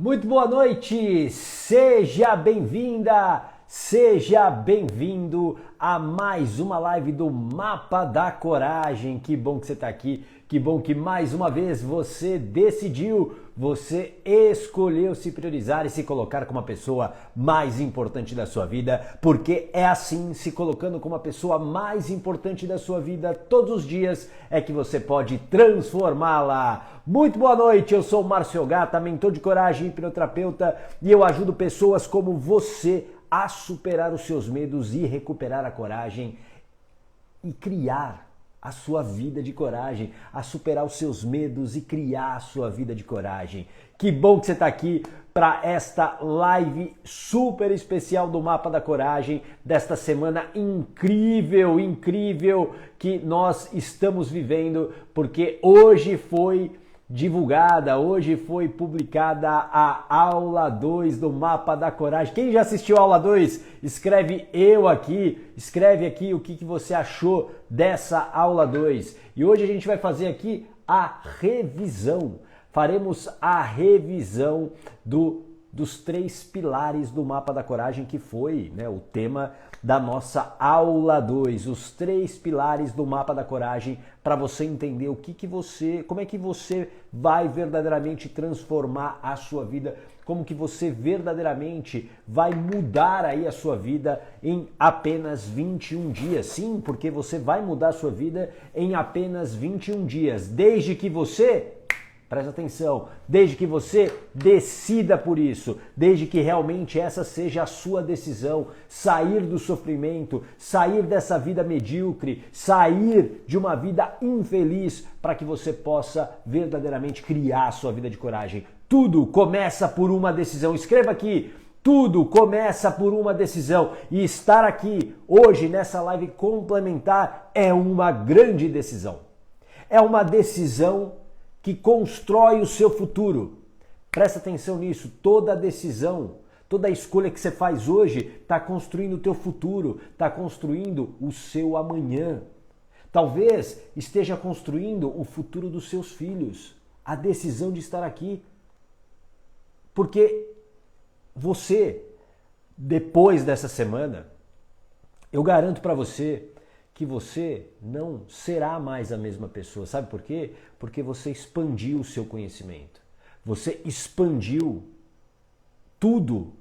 Muito boa noite, seja bem-vinda, seja bem-vindo a mais uma live do Mapa da Coragem. Que bom que você está aqui, que bom que mais uma vez você decidiu, você escolheu se priorizar e se colocar como a pessoa mais importante da sua vida, porque é assim, se colocando como a pessoa mais importante da sua vida todos os dias, é que você pode transformá-la. Muito boa noite, eu sou o Márcio Gata, mentor de coragem e hipnoterapeuta, e eu ajudo pessoas como você a superar os seus medos e recuperar a coragem e criar a sua vida de coragem, a superar os seus medos e criar a sua vida de coragem. Que bom que você está aqui para esta live super especial do Mapa da Coragem, desta semana incrível que nós estamos vivendo, porque hoje foi hoje foi publicada a aula 2 do Mapa da Coragem. Quem já assistiu a aula 2, escreve aqui o que você achou dessa aula 2. E hoje a gente vai fazer aqui a revisão. Faremos a revisão dos 3 pilares do Mapa da Coragem, que foi, o tema da nossa aula 2, os 3 pilares do Mapa da Coragem, para você entender como é que você vai verdadeiramente transformar a sua vida, como que você verdadeiramente vai mudar aí a sua vida em apenas 21 dias. Sim, porque você vai mudar a sua vida em apenas 21 dias, desde que você... Presta atenção, desde que você decida por isso, desde que realmente essa seja a sua decisão, sair do sofrimento, sair dessa vida medíocre, sair de uma vida infeliz, para que você possa verdadeiramente criar a sua vida de coragem. Tudo começa por uma decisão. Escreva aqui. Tudo começa por uma decisão, e estar aqui hoje nessa live complementar é uma grande decisão. É uma decisão que constrói o seu futuro. Presta atenção nisso, toda decisão, toda escolha que você faz hoje está construindo o teu futuro, está construindo o seu amanhã. Talvez esteja construindo o futuro dos seus filhos, a decisão de estar aqui. Porque você, depois dessa semana, eu garanto para você que você não será mais a mesma pessoa. Sabe por quê? Porque você expandiu o seu conhecimento. Você expandiu tudo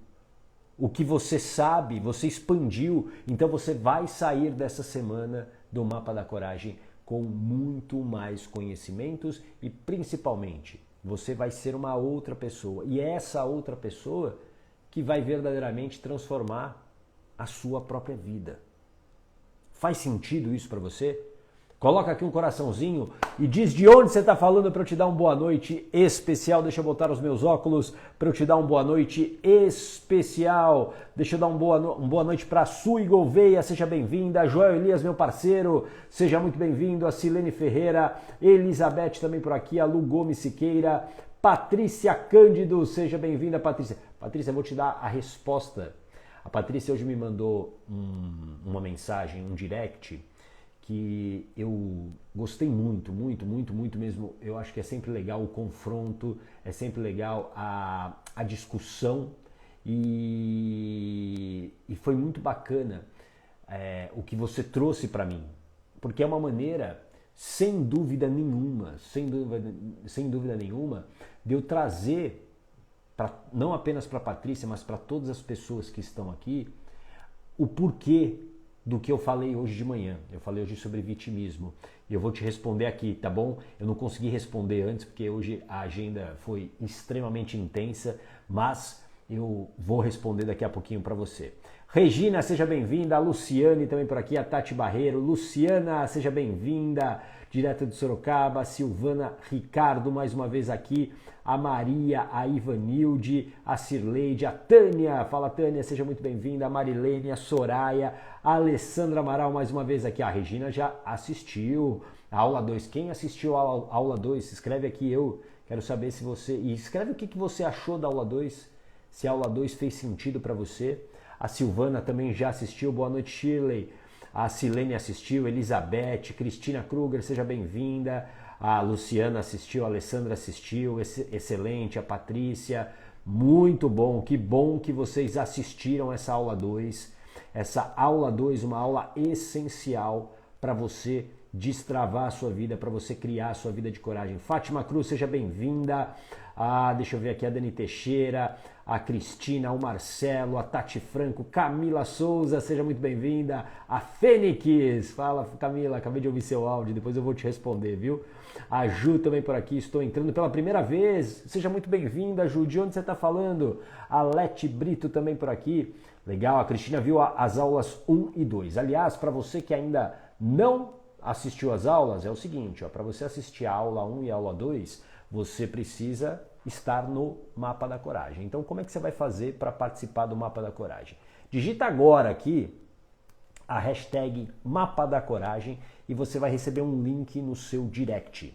o que você sabe, você expandiu. Então você vai sair dessa semana do Mapa da Coragem com muito mais conhecimentos e principalmente você vai ser uma outra pessoa. E é essa outra pessoa que vai verdadeiramente transformar a sua própria vida. Faz sentido isso para você? Coloca aqui um coraçãozinho e diz de onde você está falando para eu te dar uma boa noite especial. Deixa eu botar os meus óculos para eu te dar uma boa noite especial. Deixa eu dar uma boa noite para a Sui Gouveia, seja bem-vinda. Joel Elias, meu parceiro, seja muito bem-vindo. A Silene Ferreira, Elizabeth também por aqui, a Lu Gomes Siqueira, Patrícia Cândido, seja bem-vinda, Patrícia. Patrícia, eu vou te dar a resposta. A Patrícia hoje me mandou uma mensagem, um direct, que eu gostei muito mesmo. Eu acho que é sempre legal o confronto, é sempre legal a discussão e foi muito bacana o que você trouxe para mim, porque é uma maneira, sem dúvida nenhuma, de eu trazer, não apenas para a Patrícia, mas para todas as pessoas que estão aqui, o porquê do que eu falei hoje de manhã. Eu falei hoje sobre vitimismo e eu vou te responder aqui, tá bom? Eu não consegui responder antes porque hoje a agenda foi extremamente intensa, mas eu vou responder daqui a pouquinho para você. Regina, seja bem-vinda. A Luciane também por aqui, a Tati Barreiro. Luciana, seja bem-vinda, direto de Sorocaba. Silvana Ricardo, mais uma vez aqui. A Maria, a Ivanilde, a Cirleide, a Tânia. Fala, Tânia, seja muito bem-vinda. A Marilene, a Soraya, a Alessandra Amaral, mais uma vez aqui. A Regina já assistiu a aula 2. Quem assistiu a aula 2, escreve aqui, eu quero saber se você... E escreve o que você achou da aula 2, se a aula 2 fez sentido para você. A Silvana também já assistiu. Boa noite, Shirley. A Silene assistiu. Elizabeth, Cristina Kruger, seja bem-vinda. A Luciana assistiu, a Alessandra assistiu, excelente, a Patrícia, muito bom que vocês assistiram essa aula 2. Essa aula 2, uma aula essencial para você destravar a sua vida, para você criar a sua vida de coragem. Fátima Cruz, seja bem-vinda. Deixa eu ver aqui a Dani Teixeira, a Cristina, o Marcelo, a Tati Franco, Camila Souza, seja muito bem-vinda. A Fênix, fala Camila, acabei de ouvir seu áudio, depois eu vou te responder, viu? A Ju também por aqui, estou entrando pela primeira vez, seja muito bem-vinda, Ju, de onde você está falando? A Lete Brito também por aqui, legal, a Cristina viu as aulas 1 e 2. Aliás, para você que ainda não assistiu às aulas, é o seguinte, para você assistir a aula 1 e a aula 2, você precisa estar no Mapa da Coragem. Então, como é que você vai fazer para participar do Mapa da Coragem? Digita agora aqui a hashtag Mapa da Coragem e você vai receber um link no seu direct.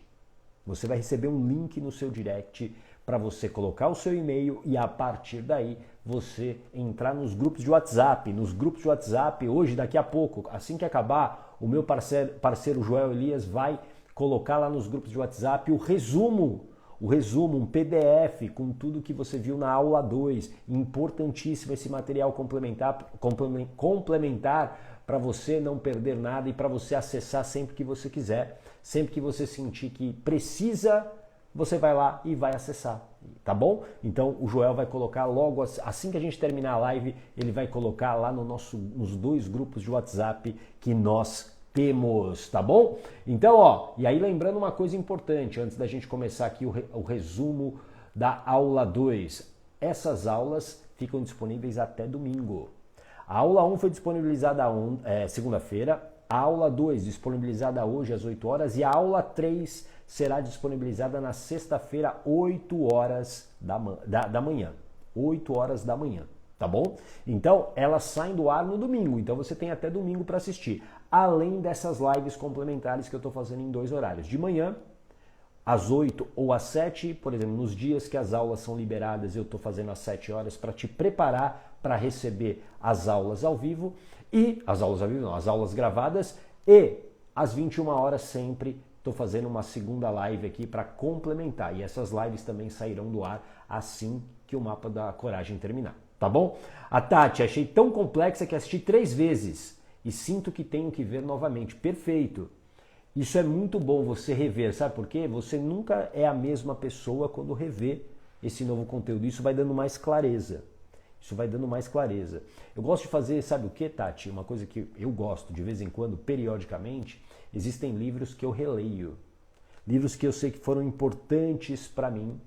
Você vai receber um link no seu direct para você colocar o seu e-mail e a partir daí você entrar nos grupos de WhatsApp. Nos grupos de WhatsApp, hoje, daqui a pouco, assim que acabar, o meu parceiro Joel Elias vai colocar lá nos grupos de WhatsApp o resumo, um PDF com tudo que você viu na aula 2. Importantíssimo esse material complementar para você não perder nada e para você acessar sempre que você quiser. Sempre que você sentir que precisa, você vai lá e vai acessar, tá bom? Então o Joel vai colocar logo, assim que a gente terminar a live, ele vai colocar lá nos 2 grupos de WhatsApp que nós temos, tá bom? Então, e aí lembrando uma coisa importante, antes da gente começar aqui o resumo da aula 2. Essas aulas ficam disponíveis até domingo. A aula 1 foi disponibilizada segunda-feira, a aula 2 disponibilizada hoje às 8 horas e a aula 3 será disponibilizada na sexta-feira, 8 horas da manhã. 8 horas da manhã, tá bom? Então, elas saem do ar no domingo, então você tem até domingo para assistir. Além dessas lives complementares que eu estou fazendo em 2 horários. De manhã, às 8 ou às 7, por exemplo, nos dias que as aulas são liberadas, eu estou fazendo às 7 horas para te preparar para receber as aulas ao vivo, as aulas gravadas, e às 21 horas sempre estou fazendo uma segunda live aqui para complementar. E essas lives também sairão do ar assim que o Mapa da Coragem terminar, tá bom? A Tati, achei tão complexa que assisti 3 vezes e sinto que tenho que ver novamente. Perfeito! Isso é muito bom você rever, sabe por quê? Você nunca é a mesma pessoa quando revê esse novo conteúdo. Isso vai dando mais clareza. Eu gosto de fazer, sabe o que, Tati? Uma coisa que eu gosto de vez em quando, periodicamente, existem livros que eu releio. Livros que eu sei que foram importantes para mim,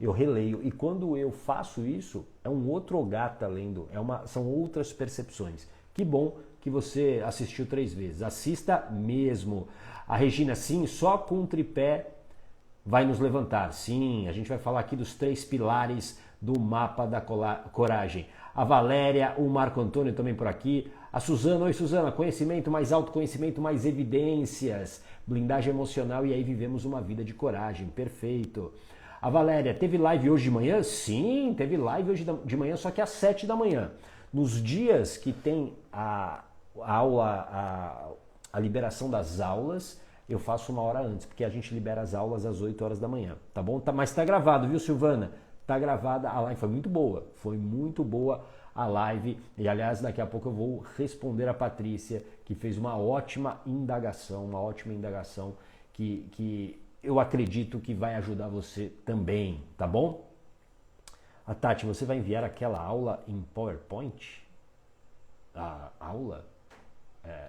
eu releio. E quando eu faço isso, é um outro Ogata lendo, são outras percepções. Que bom que você assistiu 3 vezes. Assista mesmo. A Regina, sim, só com um tripé vai nos levantar. Sim, a gente vai falar aqui dos 3 pilares do Mapa da Coragem. A Valéria, o Marco Antônio também por aqui. A Suzana, oi Suzana, conhecimento, mais autoconhecimento, mais evidências. Blindagem emocional e aí vivemos uma vida de coragem. Perfeito. A Valéria, teve live hoje de manhã? Sim, teve live hoje de manhã, só que às 7 da manhã. Nos dias que tem a liberação das aulas, eu faço 1 hora antes, porque a gente libera as aulas às 8 horas da manhã, tá bom? Mas tá gravado, viu, Silvana? Tá gravada, a live foi muito boa a live, e aliás, daqui a pouco eu vou responder a Patrícia, que fez uma ótima indagação que eu acredito que vai ajudar você também, tá bom? A Tati, você vai enviar aquela aula em PowerPoint? A aula?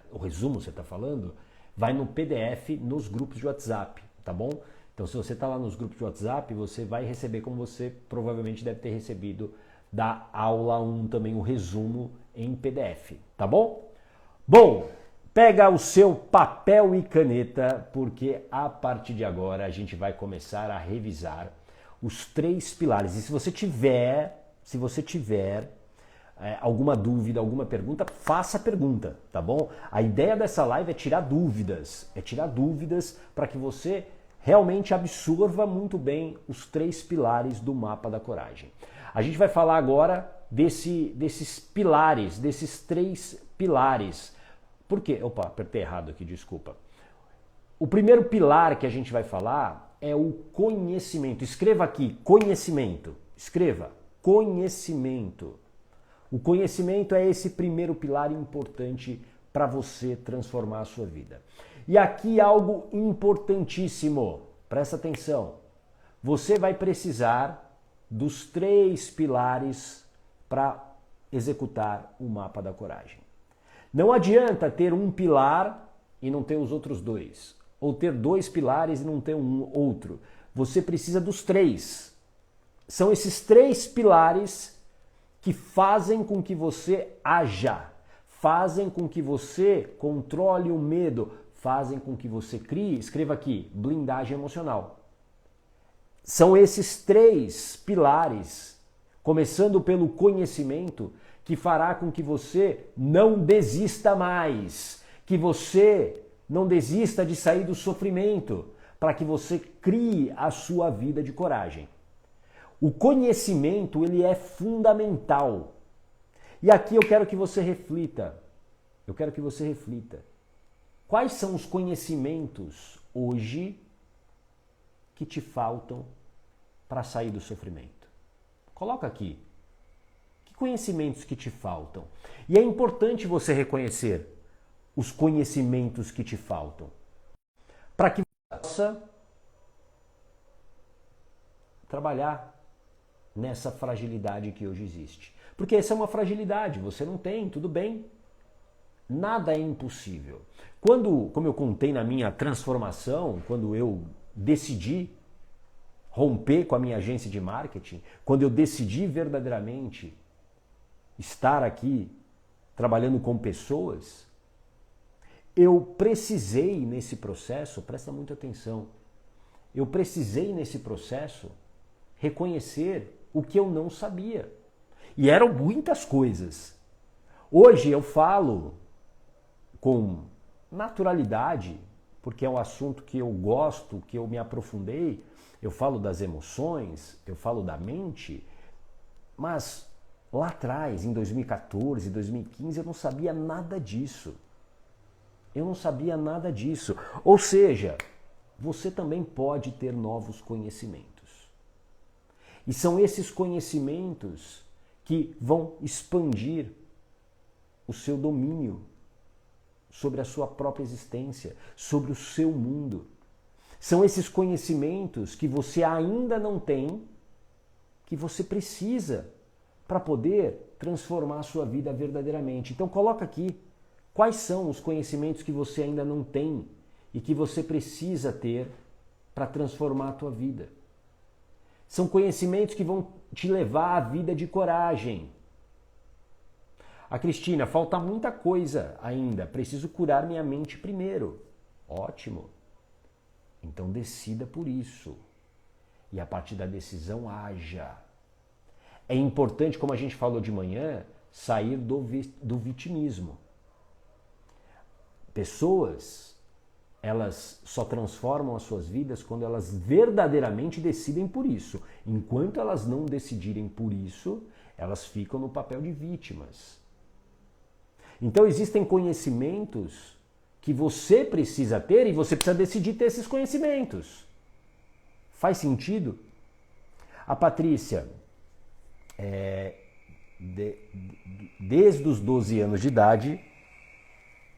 O resumo, você está falando? Vai no PDF nos grupos de WhatsApp, tá bom? Então, se você está lá nos grupos de WhatsApp, você vai receber, como você provavelmente deve ter recebido da aula 1 também, o resumo em PDF, tá bom? Bom, pega o seu papel e caneta, porque a partir de agora a gente vai começar a revisar os 3 pilares. E se você tiver alguma dúvida, alguma pergunta, faça a pergunta, tá bom? A ideia dessa live é tirar dúvidas para que você realmente absorva muito bem os 3 pilares do Mapa da Coragem. A gente vai falar agora desses pilares, desses 3 pilares. Por quê? Opa, apertei errado aqui, desculpa. O primeiro pilar que a gente vai falar é o conhecimento. Escreva aqui, conhecimento. Escreva, conhecimento. O conhecimento é esse primeiro pilar importante para você transformar a sua vida. E aqui algo importantíssimo, presta atenção. Você vai precisar dos 3 pilares para executar o mapa da coragem. Não adianta ter um pilar e não ter os outros 2, ou ter 2 pilares e não ter um outro. Você precisa dos 3. São esses 3 pilares que fazem com que você haja, fazem com que você controle o medo, fazem com que você crie, escreva aqui, blindagem emocional. São esses 3 pilares, começando pelo conhecimento, que fará com que você não desista mais, que você não desista de sair do sofrimento, para que você crie a sua vida de coragem. O conhecimento, ele é fundamental. E aqui eu quero que você reflita. Eu quero que você reflita. Quais são os conhecimentos hoje que te faltam para sair do sofrimento? Coloca aqui. Que conhecimentos que te faltam? E é importante você reconhecer os conhecimentos que te faltam, para que você possa trabalhar nessa fragilidade que hoje existe. Porque essa é uma fragilidade, você não tem, tudo bem. Nada é impossível. Como eu contei na minha transformação, quando eu decidi romper com a minha agência de marketing, quando eu decidi verdadeiramente estar aqui trabalhando com pessoas, eu precisei nesse processo, presta muita atenção, eu precisei nesse processo reconhecer o que eu não sabia. E eram muitas coisas. Hoje eu falo com naturalidade, porque é um assunto que eu gosto, que eu me aprofundei, eu falo das emoções, eu falo da mente, mas lá atrás, em 2014, 2015, eu não sabia nada disso. Eu não sabia nada disso. Ou seja, você também pode ter novos conhecimentos. E são esses conhecimentos que vão expandir o seu domínio sobre a sua própria existência, sobre o seu mundo. São esses conhecimentos que você ainda não tem, que você precisa para poder transformar a sua vida verdadeiramente. Então coloca aqui, quais são os conhecimentos que você ainda não tem e que você precisa ter para transformar a tua vida? São conhecimentos que vão te levar à vida de coragem. A Cristina, falta muita coisa ainda, preciso curar minha mente primeiro. Ótimo. Então decida por isso. E a partir da decisão, haja. É importante, como a gente falou de manhã, sair do vitimismo. Pessoas, elas só transformam as suas vidas quando elas verdadeiramente decidem por isso. Enquanto elas não decidirem por isso, elas ficam no papel de vítimas. Então existem conhecimentos que você precisa ter e você precisa decidir ter esses conhecimentos. Faz sentido? A Patrícia, desde os 12 anos de idade,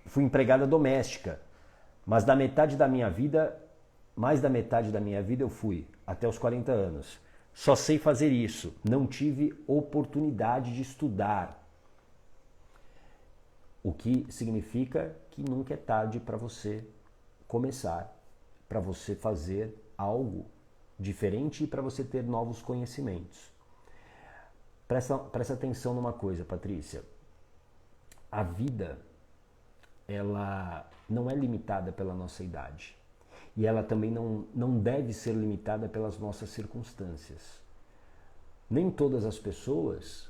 fui empregada doméstica, mas da metade da minha vida, mais da metade da minha vida eu fui, até os 40 anos. Só sei fazer isso, não tive oportunidade de estudar. O que significa que nunca é tarde para você começar, para você fazer algo diferente e para você ter novos conhecimentos. Presta atenção numa coisa, Patrícia. A vida, ela não é limitada pela nossa idade. E ela também não deve ser limitada pelas nossas circunstâncias. Nem todas as pessoas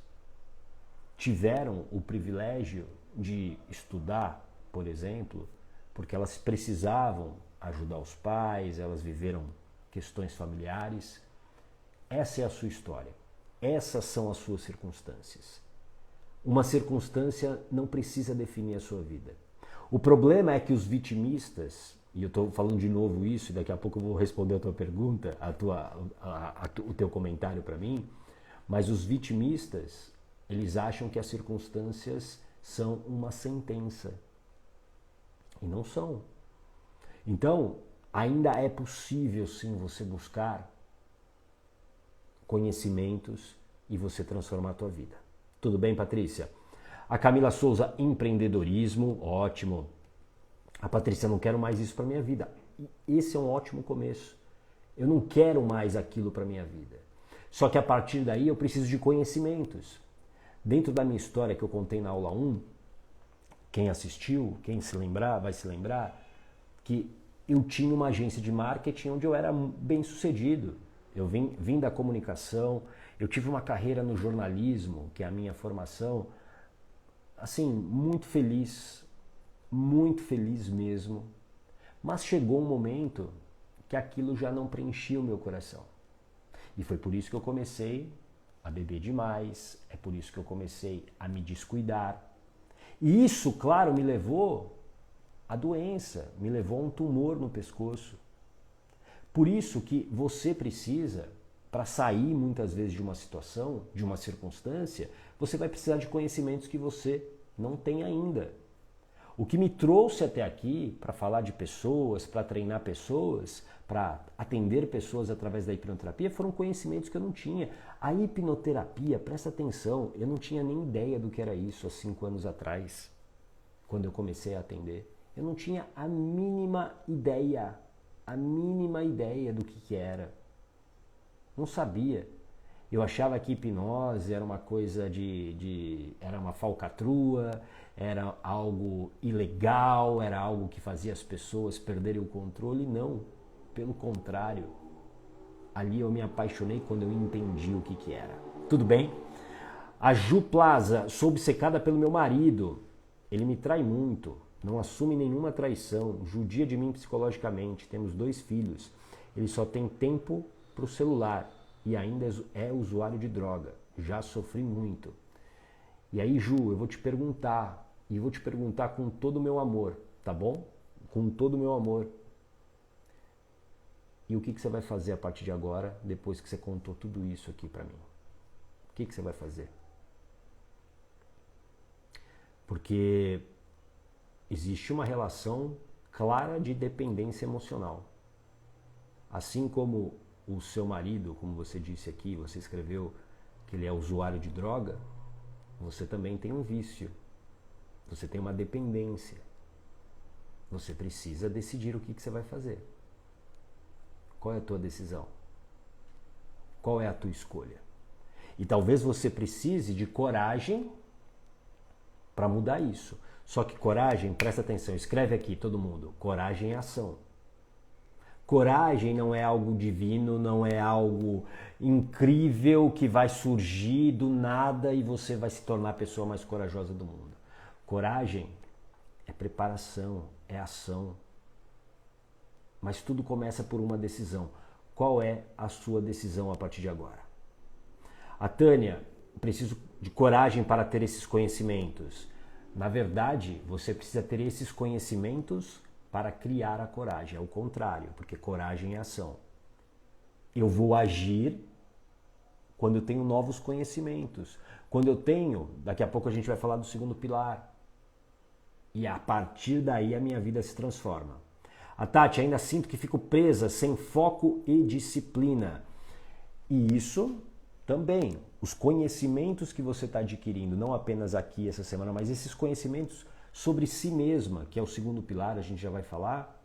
tiveram o privilégio de estudar, por exemplo, porque elas precisavam ajudar os pais, elas viveram questões familiares. Essa é a sua história. Essas são as suas circunstâncias. Uma circunstância não precisa definir a sua vida. O problema é que os vitimistas e eu estou falando de novo isso, e daqui a pouco eu vou responder a tua pergunta, o teu comentário para mim, mas os vitimistas, eles acham que as circunstâncias são uma sentença. E não são. Então, ainda é possível sim você buscar conhecimentos e você transformar a tua vida. Tudo bem, Patrícia? A Camila Souza, empreendedorismo, ótimo. A Patrícia, não quero mais isso para minha vida. Esse é um ótimo começo. Eu não quero mais aquilo para minha vida. Só que a partir daí eu preciso de conhecimentos. Dentro da minha história que eu contei na aula 1, quem assistiu, quem se lembrar, vai se lembrar que eu tinha uma agência de marketing onde eu era bem sucedido. Eu vim da comunicação, eu tive uma carreira no jornalismo, que é a minha formação, assim, muito feliz mesmo. Mas chegou um momento que aquilo já não preenchia o meu coração. E foi por isso que eu comecei a beber demais, é por isso que eu comecei a me descuidar. E isso, claro, me levou à doença, me levou a um tumor no pescoço. Por isso que você precisa, para sair muitas vezes de uma situação, de uma circunstância, você vai precisar de conhecimentos que você não tem ainda. O que me trouxe até aqui para falar de pessoas, para treinar pessoas, para atender pessoas através da hipnoterapia, foram conhecimentos que eu não tinha. A hipnoterapia, presta atenção, eu não tinha nem ideia do que era isso há 5 anos atrás, quando eu comecei a atender. Eu não tinha a mínima ideia do que era. Não sabia. Eu achava que hipnose era uma coisa era uma falcatrua, era algo ilegal, era algo que fazia as pessoas perderem o controle. Não, pelo contrário. Ali eu me apaixonei quando eu entendi o que era. Tudo bem? A Ju Plaza, sou obcecada pelo meu marido. Ele me trai muito, não assume nenhuma traição, judia de mim psicologicamente, temos 2 filhos. Ele só tem tempo para o celular e ainda é usuário de droga. Já sofri muito. E aí, Ju, eu vou te perguntar, e vou te perguntar com todo o meu amor, tá bom? Com todo o meu amor. E o que você vai fazer a partir de agora, depois que você contou tudo isso aqui para mim? O que você vai fazer? Porque existe uma relação clara de dependência emocional. Assim como o seu marido, como você disse aqui, você escreveu que ele é usuário de droga, você também tem um vício. Você tem uma dependência. Você precisa decidir o que você vai fazer. Qual é a tua decisão? Qual é a tua escolha? E talvez você precise de coragem para mudar isso. Só que coragem, presta atenção, escreve aqui todo mundo, coragem é ação. Coragem não é algo divino, não é algo incrível que vai surgir do nada e você vai se tornar a pessoa mais corajosa do mundo. Coragem é preparação, é ação. Mas tudo começa por uma decisão. Qual é a sua decisão a partir de agora? A Tânia, preciso de coragem para ter esses conhecimentos. Na verdade, você precisa ter esses conhecimentos para criar a coragem. É o contrário, porque coragem é ação. Eu vou agir quando eu tenho novos conhecimentos. Quando eu tenho, daqui a pouco a gente vai falar do 2º pilar. E a partir daí a minha vida se transforma. A Tati, ainda sinto que fico presa, sem foco e disciplina. E isso também, os conhecimentos que você está adquirindo, não apenas aqui essa semana, mas esses conhecimentos sobre si mesma, que é o 2º pilar, a gente já vai falar,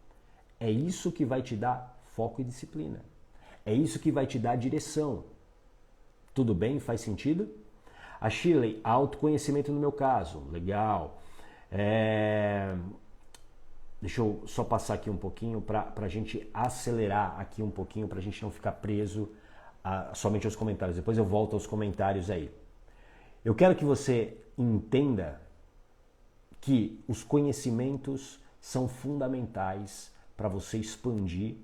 é isso que vai te dar foco e disciplina. É isso que vai te dar direção. Tudo bem? Faz sentido? A Shirley, autoconhecimento no meu caso. Legal. Deixa eu só passar aqui um pouquinho para a gente acelerar aqui um pouquinho, para a gente não ficar preso somente aos comentários. Depois eu volto aos comentários aí. Eu quero que você entenda que os conhecimentos são fundamentais para você expandir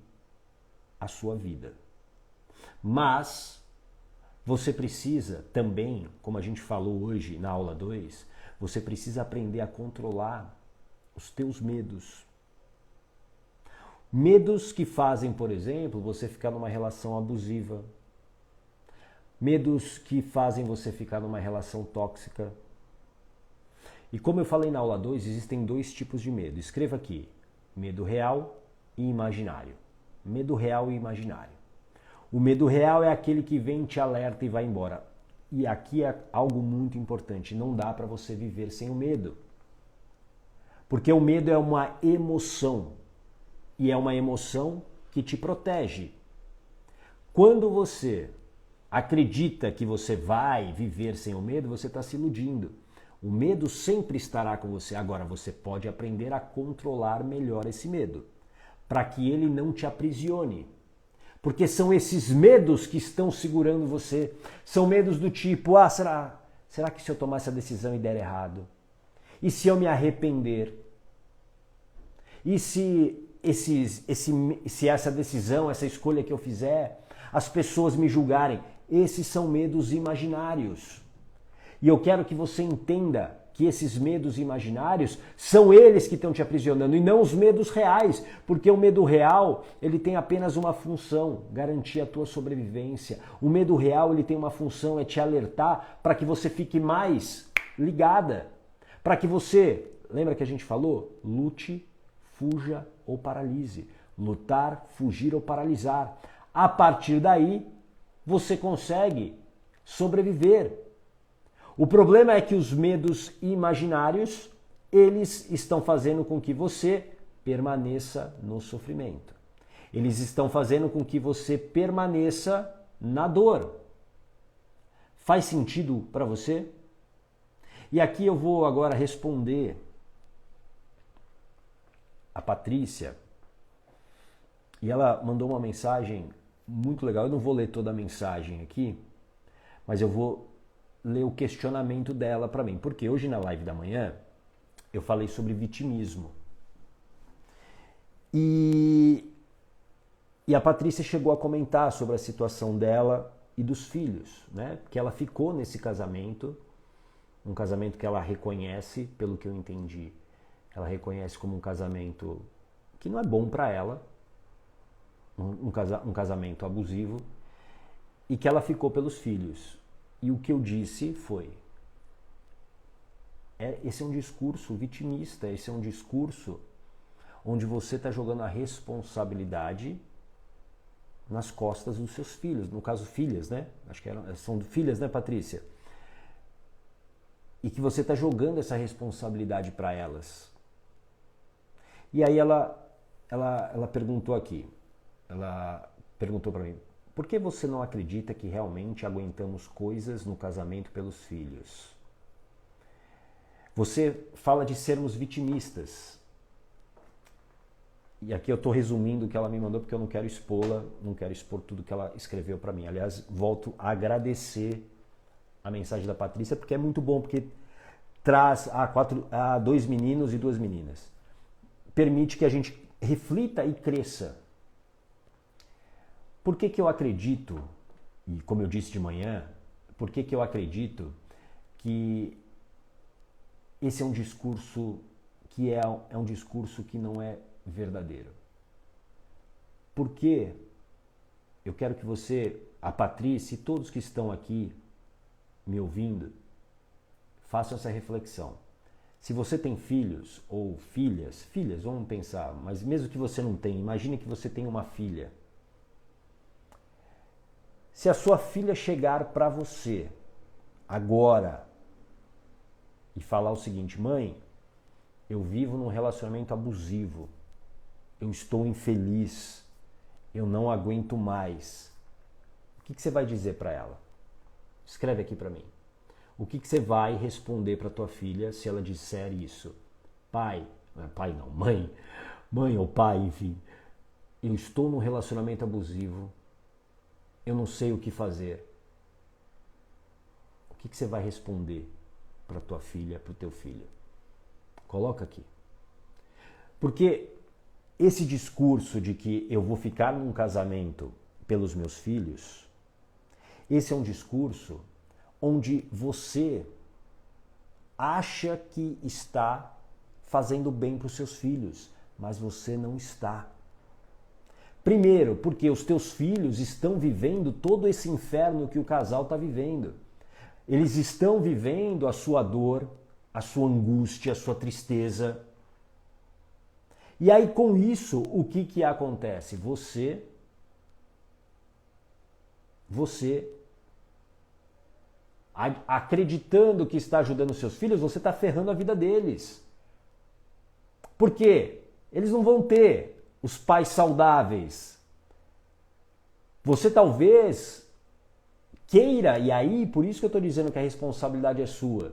a sua vida. Mas você precisa também, como a gente falou hoje na aula 2, você precisa aprender a controlar os teus medos. Medos que fazem, por exemplo, você ficar numa relação abusiva. Medos que fazem você ficar numa relação tóxica. E como eu falei na aula 2, existem dois tipos de medo. Escreva aqui: medo real e imaginário. Medo real e imaginário. O medo real é aquele que vem, te alerta e vai embora. E aqui é algo muito importante: não dá para você viver sem o medo. Porque o medo é uma emoção. E é uma emoção que te protege. Quando você acredita que você vai viver sem o medo, você está se iludindo. O medo sempre estará com você. Agora, você pode aprender a controlar melhor esse medo, para que ele não te aprisione. Porque são esses medos que estão segurando você. São medos do tipo, será que se eu tomar essa decisão e der errado? E se eu me arrepender? E se essa decisão, essa escolha que eu fizer, as pessoas me julgarem? Esses são medos imaginários. E eu quero que você entenda que esses medos imaginários são eles que estão te aprisionando e não os medos reais, porque o medo real, ele tem apenas uma função: garantir a tua sobrevivência. O medo real, ele tem uma função, é te alertar para que você fique mais ligada, para que você, lembra que a gente falou? Lute, fuja ou paralise. Lutar, fugir ou paralisar. A partir daí, você consegue sobreviver. O problema é que os medos imaginários, eles estão fazendo com que você permaneça no sofrimento. Eles estão fazendo com que você permaneça na dor. Faz sentido para você? E aqui eu vou agora responder a Patrícia. E ela mandou uma mensagem muito legal. Eu não vou ler toda a mensagem aqui, mas eu vou ler o questionamento dela para mim. Porque hoje na live da manhã eu falei sobre vitimismo. E a Patrícia chegou a comentar sobre a situação dela e dos filhos, né? Que ela ficou nesse casamento, um casamento que ela reconhece, pelo que eu entendi, ela reconhece como um casamento que não é bom para ela, um casamento abusivo, e que ela ficou pelos filhos. E o que eu disse foi, esse é um discurso vitimista, esse é um discurso onde você está jogando a responsabilidade nas costas dos seus filhos, no caso filhas, né? Acho que são filhas, né, Patrícia? E que você está jogando essa responsabilidade para elas. E aí ela perguntou aqui, ela perguntou para mim: por que você não acredita que realmente aguentamos coisas no casamento pelos filhos? Você fala de sermos vitimistas. E aqui eu estou resumindo o que ela me mandou, porque eu não quero expô-la, não quero expor tudo que ela escreveu para mim. Aliás, volto a agradecer a mensagem da Patrícia, porque é muito bom, porque traz a 2 meninos e 2 meninas. Permite que a gente reflita e cresça. Por que eu acredito, e como eu disse de manhã, por que eu acredito que esse é um discurso que é um discurso que não é verdadeiro? Porque eu quero que você, a Patrícia e todos que estão aqui me ouvindo, façam essa reflexão. Se você tem filhos ou filhas, vamos pensar, mas mesmo que você não tenha, imagine que você tem uma filha. Se a sua filha chegar para você agora e falar o seguinte: mãe, eu vivo num relacionamento abusivo, eu estou infeliz, eu não aguento mais. O que você vai dizer para ela? Escreve aqui para mim. O que você vai responder para tua filha se ela disser isso? Pai não, mãe ou pai, enfim, eu estou num relacionamento abusivo, eu não sei o que fazer. O que você vai responder para tua filha, para o teu filho? Coloca aqui. Porque esse discurso de que eu vou ficar num casamento pelos meus filhos, esse é um discurso onde você acha que está fazendo bem para os seus filhos, mas você não está. Primeiro, porque os teus filhos estão vivendo todo esse inferno que o casal está vivendo. Eles estão vivendo a sua dor, a sua angústia, a sua tristeza. E aí com isso, o que acontece? Você acreditando que está ajudando seus filhos, você está ferrando a vida deles. Por quê? Eles não vão ter os pais saudáveis. Você talvez queira, e aí por isso que eu estou dizendo que a responsabilidade é sua.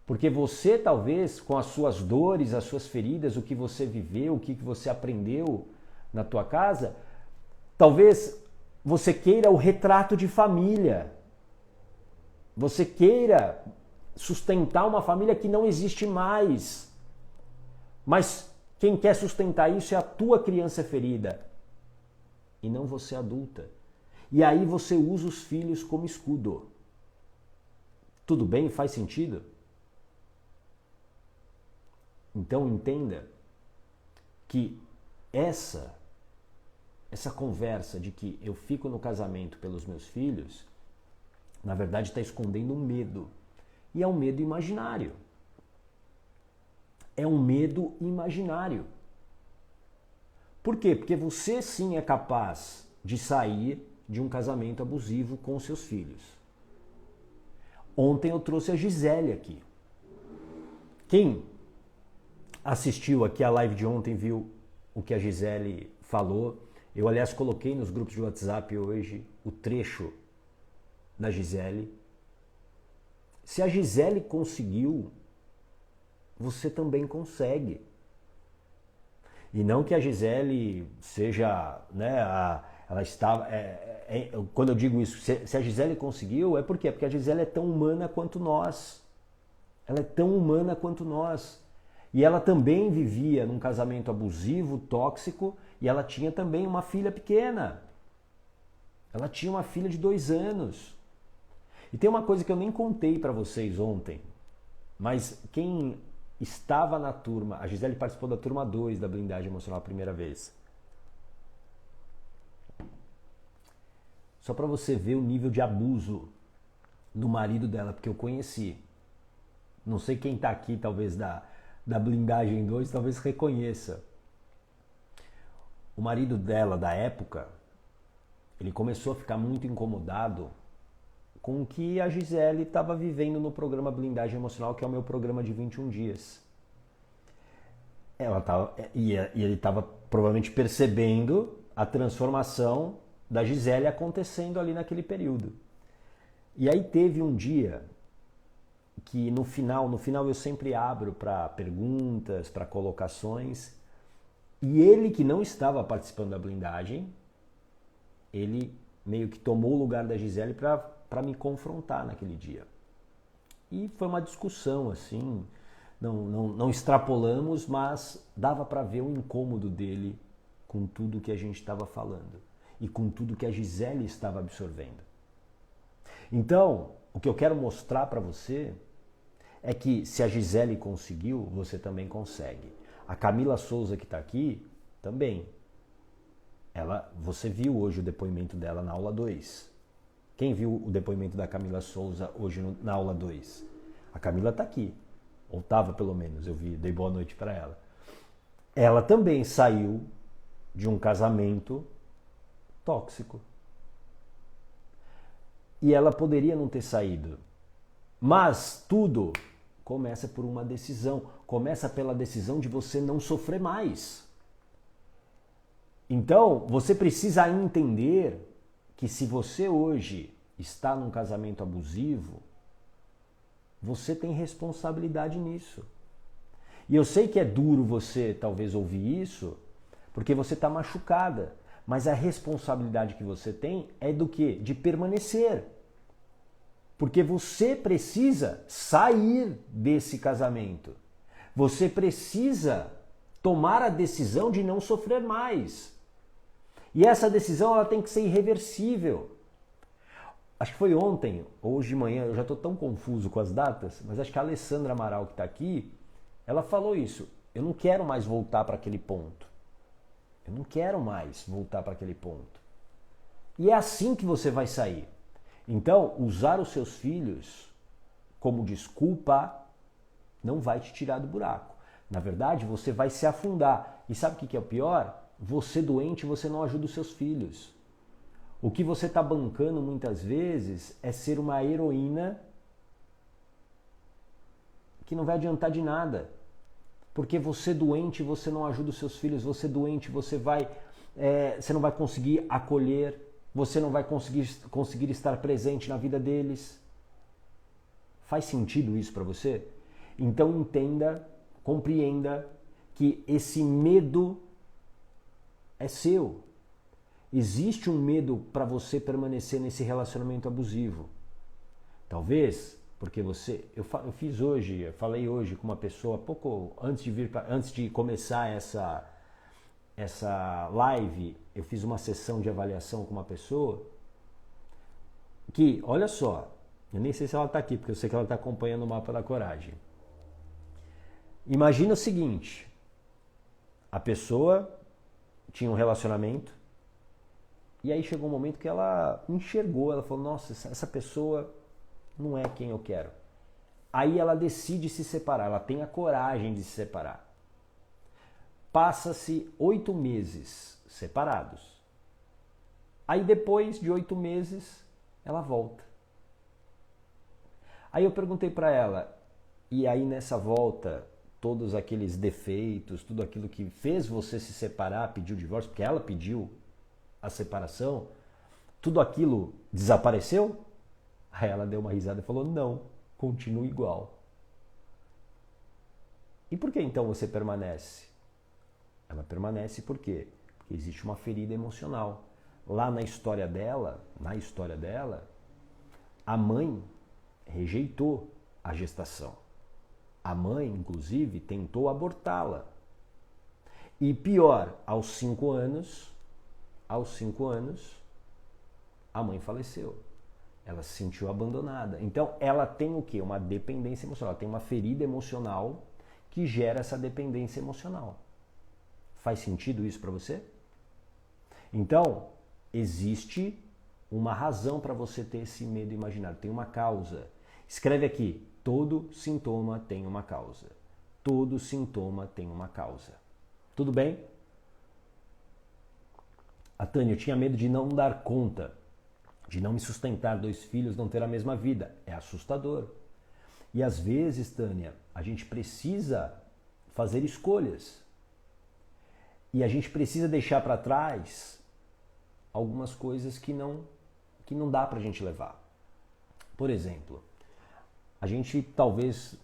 Porque você talvez, com as suas dores, as suas feridas, o que você viveu, o que você aprendeu na tua casa, talvez você queira o retrato de família. Você queira sustentar uma família que não existe mais. Mas quem quer sustentar isso é a tua criança ferida e não você adulta. E aí você usa os filhos como escudo. Tudo bem? Faz sentido? Então entenda que essa conversa de que eu fico no casamento pelos meus filhos, na verdade está escondendo um medo. E é um medo imaginário. É um medo imaginário. Por quê? Porque você sim é capaz de sair de um casamento abusivo com seus filhos. Ontem eu trouxe a Gisele aqui. Quem assistiu aqui a live de ontem viu o que a Gisele falou. Eu, aliás, coloquei nos grupos de WhatsApp hoje o trecho da Gisele. Se a Gisele conseguiu, você também consegue. E não que a Gisele seja, né, ela estava, quando eu digo isso, se a Gisele conseguiu, é por quê? Porque a Gisele é tão humana quanto nós. Ela é tão humana quanto nós. E ela também vivia num casamento abusivo, tóxico, e ela tinha também uma filha pequena. Ela tinha uma filha de 2 anos. E tem uma coisa que eu nem contei para vocês ontem, mas quem estava na turma, a Gisele participou da turma 2 da blindagem emocional a primeira vez. Só para você ver o nível de abuso do marido dela, porque eu conheci. Não sei quem está aqui, talvez da blindagem 2, talvez reconheça. O marido dela, da época, ele começou a ficar muito incomodado com o que a Gisele estava vivendo no programa Blindagem Emocional, que é o meu programa de 21 dias. Ele estava provavelmente percebendo a transformação da Gisele acontecendo ali naquele período. E aí teve um dia que no final eu sempre abro para perguntas, para colocações, e ele que não estava participando da blindagem, ele meio que tomou o lugar da Gisele para me confrontar naquele dia. E foi uma discussão assim, não extrapolamos, mas dava para ver o incômodo dele com tudo que a gente estava falando e com tudo que a Gisele estava absorvendo. Então, o que eu quero mostrar para você é que se a Gisele conseguiu, você também consegue. A Camila Souza que está aqui, também. Você viu hoje o depoimento dela na aula 2. Quem viu o depoimento da Camila Souza hoje na aula 2? A Camila está aqui. Ou estava pelo menos, eu vi, dei boa noite para ela. Ela também saiu de um casamento tóxico. E ela poderia não ter saído. Mas tudo começa por uma decisão. Começa pela decisão de você não sofrer mais. Então, você precisa entender que se você hoje está num casamento abusivo, você tem responsabilidade nisso. E eu sei que é duro você talvez ouvir isso, porque você está machucada. Mas a responsabilidade que você tem é do quê? De permanecer. Porque você precisa sair desse casamento. Você precisa tomar a decisão de não sofrer mais. E essa decisão ela tem que ser irreversível. Acho que foi ontem, ou hoje de manhã, eu já estou tão confuso com as datas, mas acho que a Alessandra Amaral que está aqui, ela falou isso. Eu não quero mais voltar para aquele ponto. Eu não quero mais voltar para aquele ponto. E é assim que você vai sair. Então, usar os seus filhos como desculpa não vai te tirar do buraco. Na verdade, você vai se afundar. E sabe o que é o pior? Você doente, você não ajuda os seus filhos. O que você está bancando muitas vezes é ser uma heroína que não vai adiantar de nada. Porque você doente, você não ajuda os seus filhos. Você doente, você não vai conseguir acolher. Você não vai conseguir estar presente na vida deles. Faz sentido isso para você? Então entenda, compreenda que esse medo é seu. Existe um medo para você permanecer nesse relacionamento abusivo. Talvez porque eu falei hoje com uma pessoa pouco antes de começar essa live, eu fiz uma sessão de avaliação com uma pessoa que, olha só, eu nem sei se ela está aqui, porque eu sei que ela está acompanhando o Mapa da Coragem. Imagina o seguinte, a pessoa tinha um relacionamento e aí chegou um momento que ela enxergou, ela falou, nossa, essa pessoa não é quem eu quero. Aí ela decide se separar, ela tem a coragem de se separar. Passa-se 8 meses separados. Aí depois de 8 meses, ela volta. Aí eu perguntei para ela, e aí nessa volta, todos aqueles defeitos, tudo aquilo que fez você se separar, pediu o divórcio, porque ela pediu a separação, tudo aquilo desapareceu? Aí ela deu uma risada e falou, não, continua igual. E por que então você permanece? Ela permanece por quê? Porque existe uma ferida emocional. Lá na história dela, a mãe rejeitou a gestação. A mãe, inclusive, tentou abortá-la. E pior, aos 5 anos, a mãe faleceu. Ela se sentiu abandonada. Então, ela tem o quê? Uma dependência emocional. Ela tem uma ferida emocional que gera essa dependência emocional. Faz sentido isso para você? Então, existe uma razão para você ter esse medo imaginário. Tem uma causa. Escreve aqui, todo sintoma tem uma causa. Todo sintoma tem uma causa. Tudo bem? A Tânia, eu tinha medo de não dar conta, de não me sustentar, 2 filhos, não ter a mesma vida. É assustador. E às vezes, Tânia, a gente precisa fazer escolhas. E a gente precisa deixar para trás algumas coisas que não dá para a gente levar. Por exemplo, a gente talvez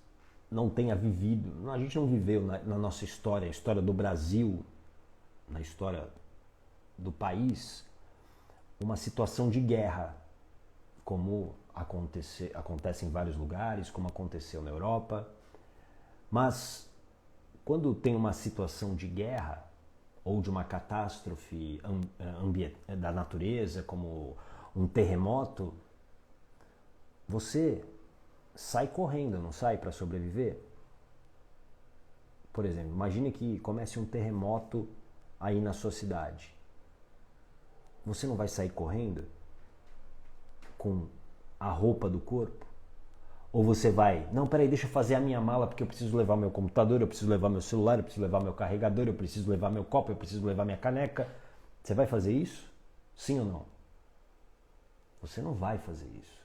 não tenha vivido, a gente não viveu na nossa história, a história do Brasil, na história do país, uma situação de guerra, como acontece em vários lugares, como aconteceu na Europa. Mas quando tem uma situação de guerra ou de uma catástrofe da natureza, como um terremoto, você sai correndo, não sai, para sobreviver? Por exemplo, imagine que comece um terremoto aí na sua cidade. Você não vai sair correndo com a roupa do corpo? Ou você vai, não, peraí, deixa eu fazer a minha mala porque eu preciso levar meu computador, eu preciso levar meu celular, eu preciso levar meu carregador, eu preciso levar meu copo, eu preciso levar minha caneca. Você vai fazer isso? Sim ou não? Você não vai fazer isso.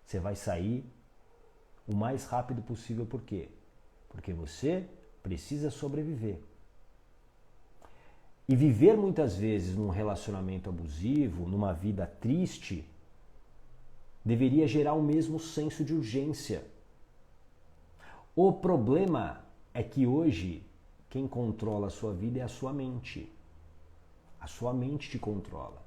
Você vai sair o mais rápido possível. Por quê? Porque você precisa sobreviver. E viver muitas vezes num relacionamento abusivo, numa vida triste, deveria gerar o mesmo senso de urgência. O problema é que hoje quem controla a sua vida é a sua mente. A sua mente te controla.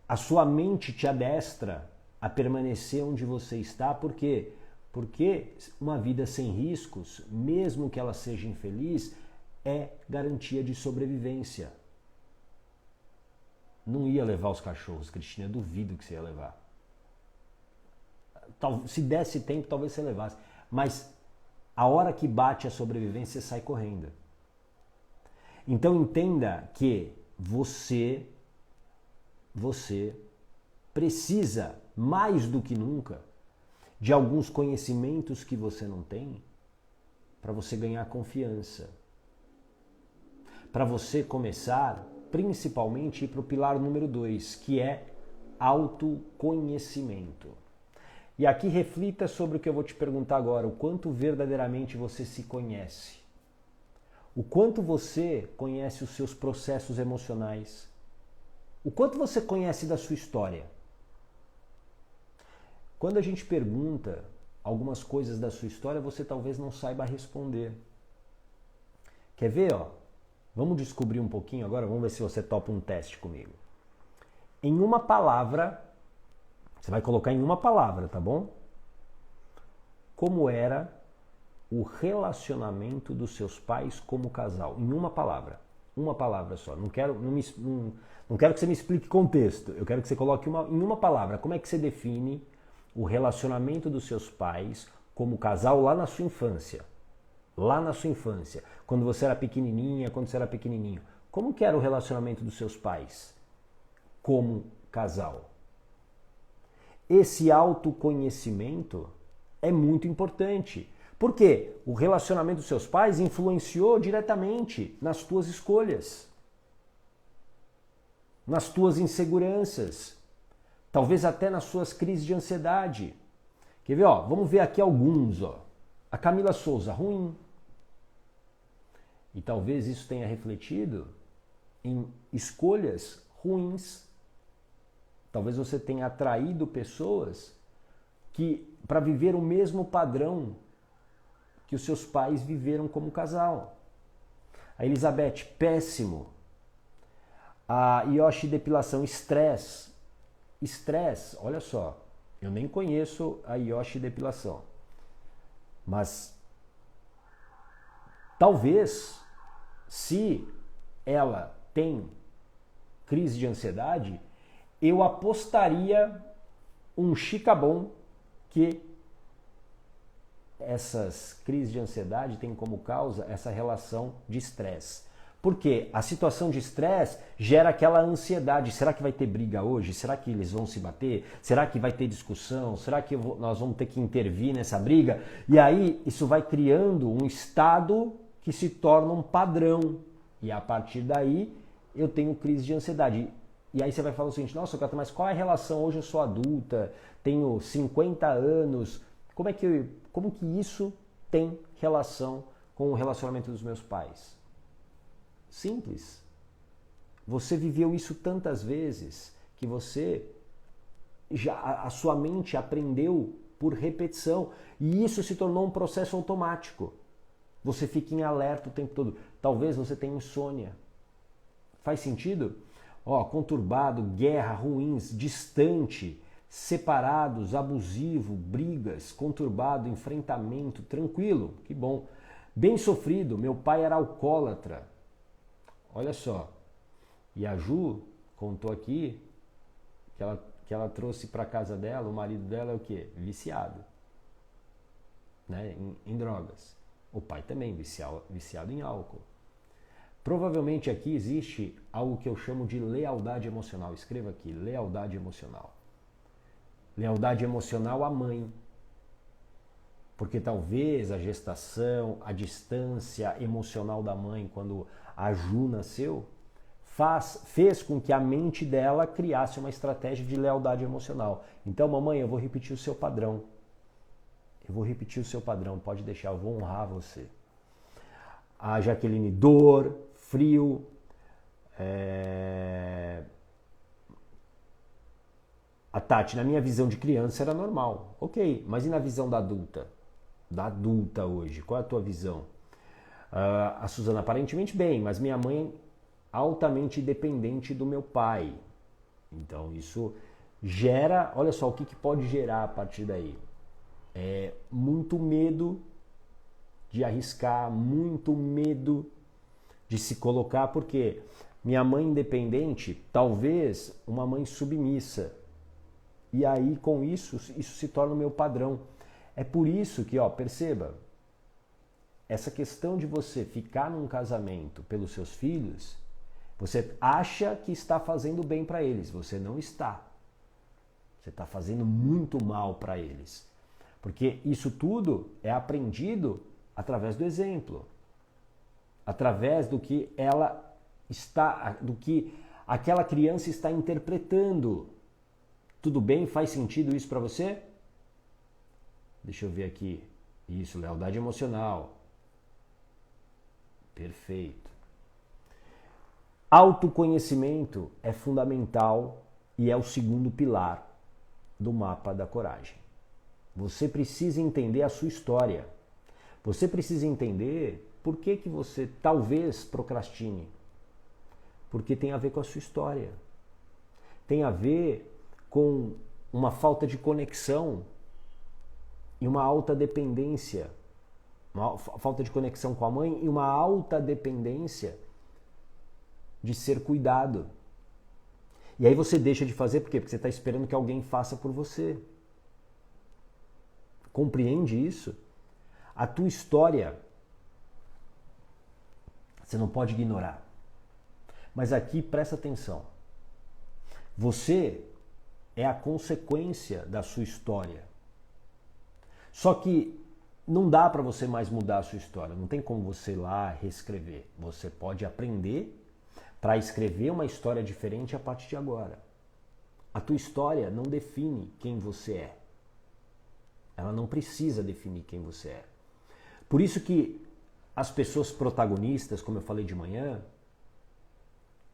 A sua mente te adestra a permanecer onde você está. Por quê? Porque uma vida sem riscos, mesmo que ela seja infeliz, é garantia de sobrevivência. Não ia levar os cachorros, Cristina, eu duvido que você ia levar. Se desse tempo, talvez você levasse. Mas a hora que bate a sobrevivência, você sai correndo. Então entenda que você precisa, mais do que nunca, de alguns conhecimentos que você não tem para você ganhar confiança. Para você começar, principalmente, ir para o pilar número 2, que é autoconhecimento. E aqui reflita sobre o que eu vou te perguntar agora, o quanto verdadeiramente você se conhece. O quanto você conhece os seus processos emocionais. O quanto você conhece da sua história. Quando a gente pergunta algumas coisas da sua história, você talvez não saiba responder. Quer ver, ó? Vamos descobrir um pouquinho agora, vamos ver se você topa um teste comigo. Em uma palavra, você vai colocar em uma palavra, tá bom? Como era o relacionamento dos seus pais como casal? Em uma palavra só. Não quero que você me explique contexto, eu quero que você coloque em uma palavra. Como é que você define o relacionamento dos seus pais como casal lá na sua infância? Lá na sua infância, quando você era pequenininha, quando você era pequenininho. Como que era o relacionamento dos seus pais como casal? Esse autoconhecimento é muito importante. Por quê? O relacionamento dos seus pais influenciou diretamente nas tuas escolhas, nas tuas inseguranças, talvez até nas suas crises de ansiedade. Quer ver? Ó, vamos ver aqui alguns. Ó. A Camila Souza, ruim. E talvez isso tenha refletido em escolhas ruins. Talvez você tenha atraído pessoas que para viver o mesmo padrão que os seus pais viveram como casal. A Elizabeth, péssimo. A Yoshi, depilação, estresse. Estresse, olha só, eu nem conheço a Yoshi depilação, mas talvez, se ela tem crise de ansiedade, eu apostaria um chicabom que essas crises de ansiedade têm como causa essa relação de estresse. Porque a situação de estresse gera aquela ansiedade. Será que vai ter briga hoje? Será que eles vão se bater? Será que vai ter discussão? Será que nós vamos ter que intervir nessa briga? E aí isso vai criando um estado que se torna um padrão. E a partir daí eu tenho crise de ansiedade. E aí você vai falar o seguinte: nossa, Cata, mas qual é a relação? Hoje eu sou adulta, tenho 50 anos. Como que isso tem relação com o relacionamento dos meus pais? Simples. Você viveu isso tantas vezes que a sua mente aprendeu por repetição e isso se tornou um processo automático. Você fica em alerta o tempo todo. Talvez você tenha insônia. Faz sentido? Ó, conturbado, guerra, ruins, distante, separados, abusivo, brigas, conturbado, enfrentamento, tranquilo, que bom. Bem sofrido, meu pai era alcoólatra. Olha só, e a Ju contou aqui que ela trouxe para casa dela, o marido dela é o quê? Viciado, né? em drogas. O pai também viciado em álcool. Provavelmente aqui existe algo que eu chamo de lealdade emocional. Escreva aqui, lealdade emocional. Lealdade emocional à mãe. Porque talvez a gestação, a distância emocional da mãe quando a Ju nasceu, fez com que a mente dela criasse uma estratégia de lealdade emocional. Então, mamãe, eu vou repetir o seu padrão. Eu vou repetir o seu padrão, pode deixar, eu vou honrar você. A Jaqueline, dor, frio, A Tati, na minha visão de criança era normal. Ok, mas e na visão da adulta? Da adulta hoje, qual é a tua visão? A Suzana, aparentemente bem, mas minha mãe altamente dependente do meu pai. Então isso gera, olha só o que pode gerar a partir daí. Muito medo de arriscar, muito medo de se colocar, porque minha mãe independente, talvez uma mãe submissa. E aí com isso se torna o meu padrão. É por isso que, ó, perceba, essa questão de você ficar num casamento pelos seus filhos, você acha que está fazendo bem para eles, você não está. Você está fazendo muito mal para eles. Porque isso tudo é aprendido através do exemplo, através do que ela está, do que aquela criança está interpretando. Tudo bem? Faz sentido isso para você? Deixa eu ver aqui. Isso, lealdade emocional. Perfeito. Autoconhecimento é fundamental e é o segundo pilar do mapa da coragem. Você precisa entender a sua história. Você precisa entender por que você talvez procrastine. Porque tem a ver com a sua história. Tem a ver com uma falta de conexão e uma alta dependência. Uma falta de conexão com a mãe e uma alta dependência de ser cuidado. E aí você deixa de fazer por quê? Porque você está esperando que alguém faça por você. Compreende isso? A tua história você não pode ignorar. Mas aqui presta atenção. Você é a consequência da sua história. Só que não dá para você mais mudar a sua história. Não tem como você ir lá reescrever. Você pode aprender para escrever uma história diferente a partir de agora. A tua história não define quem você é. Ela não precisa definir quem você é. Por isso que as pessoas protagonistas, como eu falei de manhã,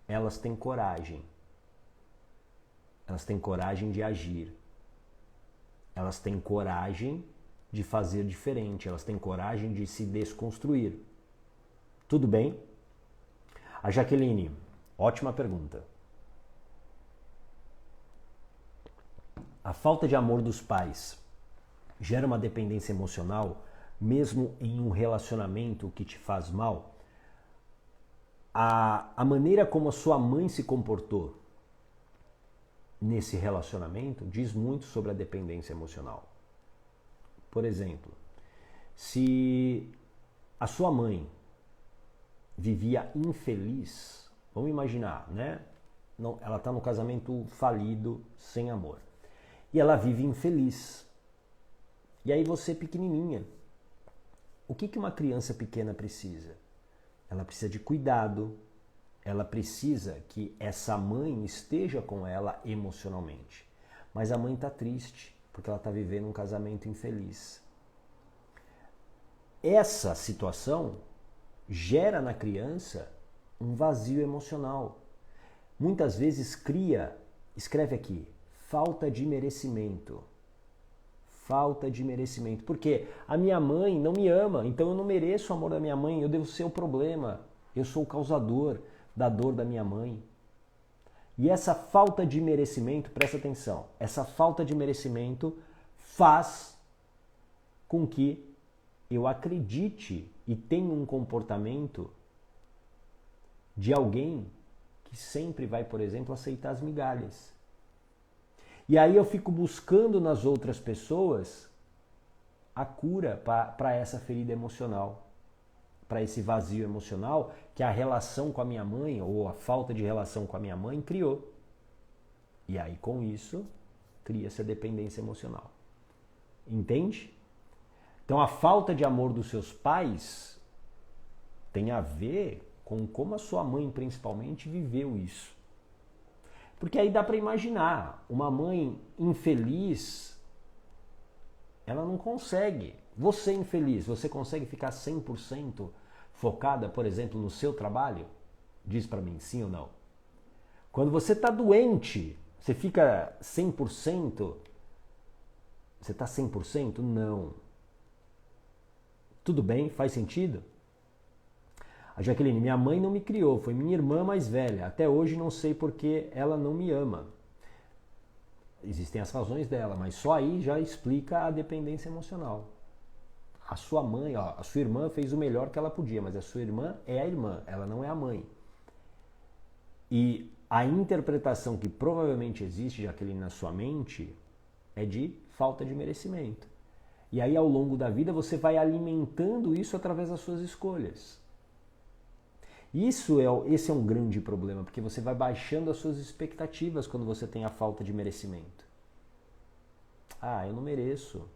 elas têm coragem. Elas têm coragem de agir. Elas têm coragem de fazer diferente. Elas têm coragem de se desconstruir. Tudo bem? A Jaqueline, ótima pergunta. A falta de amor dos pais gera uma dependência emocional, mesmo em um relacionamento que te faz mal? A maneira como a sua mãe se comportou nesse relacionamento diz muito sobre a dependência emocional. Por exemplo, se a sua mãe vivia infeliz, vamos imaginar, né? Não, ela está no casamento falido, sem amor. E ela vive infeliz. E aí você, pequenininha, o que uma criança pequena precisa? Ela precisa de cuidado, ela precisa que essa mãe esteja com ela emocionalmente. Mas a mãe está triste, porque ela está vivendo um casamento infeliz. Essa situação gera na criança um vazio emocional. Muitas vezes cria, escreve aqui, falta de merecimento. Falta de merecimento. Porque a minha mãe não me ama, então eu não mereço o amor da minha mãe, eu devo ser o problema. Eu sou o causador da dor da minha mãe. E essa falta de merecimento, presta atenção, essa falta de merecimento faz com que eu acredite e tenha um comportamento de alguém que sempre vai, por exemplo, aceitar as migalhas. E aí eu fico buscando nas outras pessoas a cura para essa ferida emocional, para esse vazio emocional que a relação com a minha mãe ou a falta de relação com a minha mãe criou. E aí com isso cria-se a dependência emocional. Entende? Então a falta de amor dos seus pais tem a ver com como a sua mãe principalmente viveu isso. Porque aí dá para imaginar, uma mãe infeliz, ela não consegue. Você infeliz, você consegue ficar 100% focada, por exemplo, no seu trabalho? Diz para mim, sim ou não? Quando você está doente, você fica 100%? Você está 100%? Não. Tudo bem? Faz sentido? A Jaqueline, minha mãe não me criou, foi minha irmã mais velha. Até hoje não sei porque ela não me ama. Existem as razões dela, mas só aí já explica a dependência emocional. A sua mãe, ó, a sua irmã fez o melhor que ela podia, mas a sua irmã é a irmã, ela não é a mãe. E a interpretação que provavelmente existe, Jaqueline, na sua mente, é de falta de merecimento. E aí ao longo da vida você vai alimentando isso através das suas escolhas. Esse é um grande problema, porque você vai baixando as suas expectativas quando você tem a falta de merecimento. Ah, eu não mereço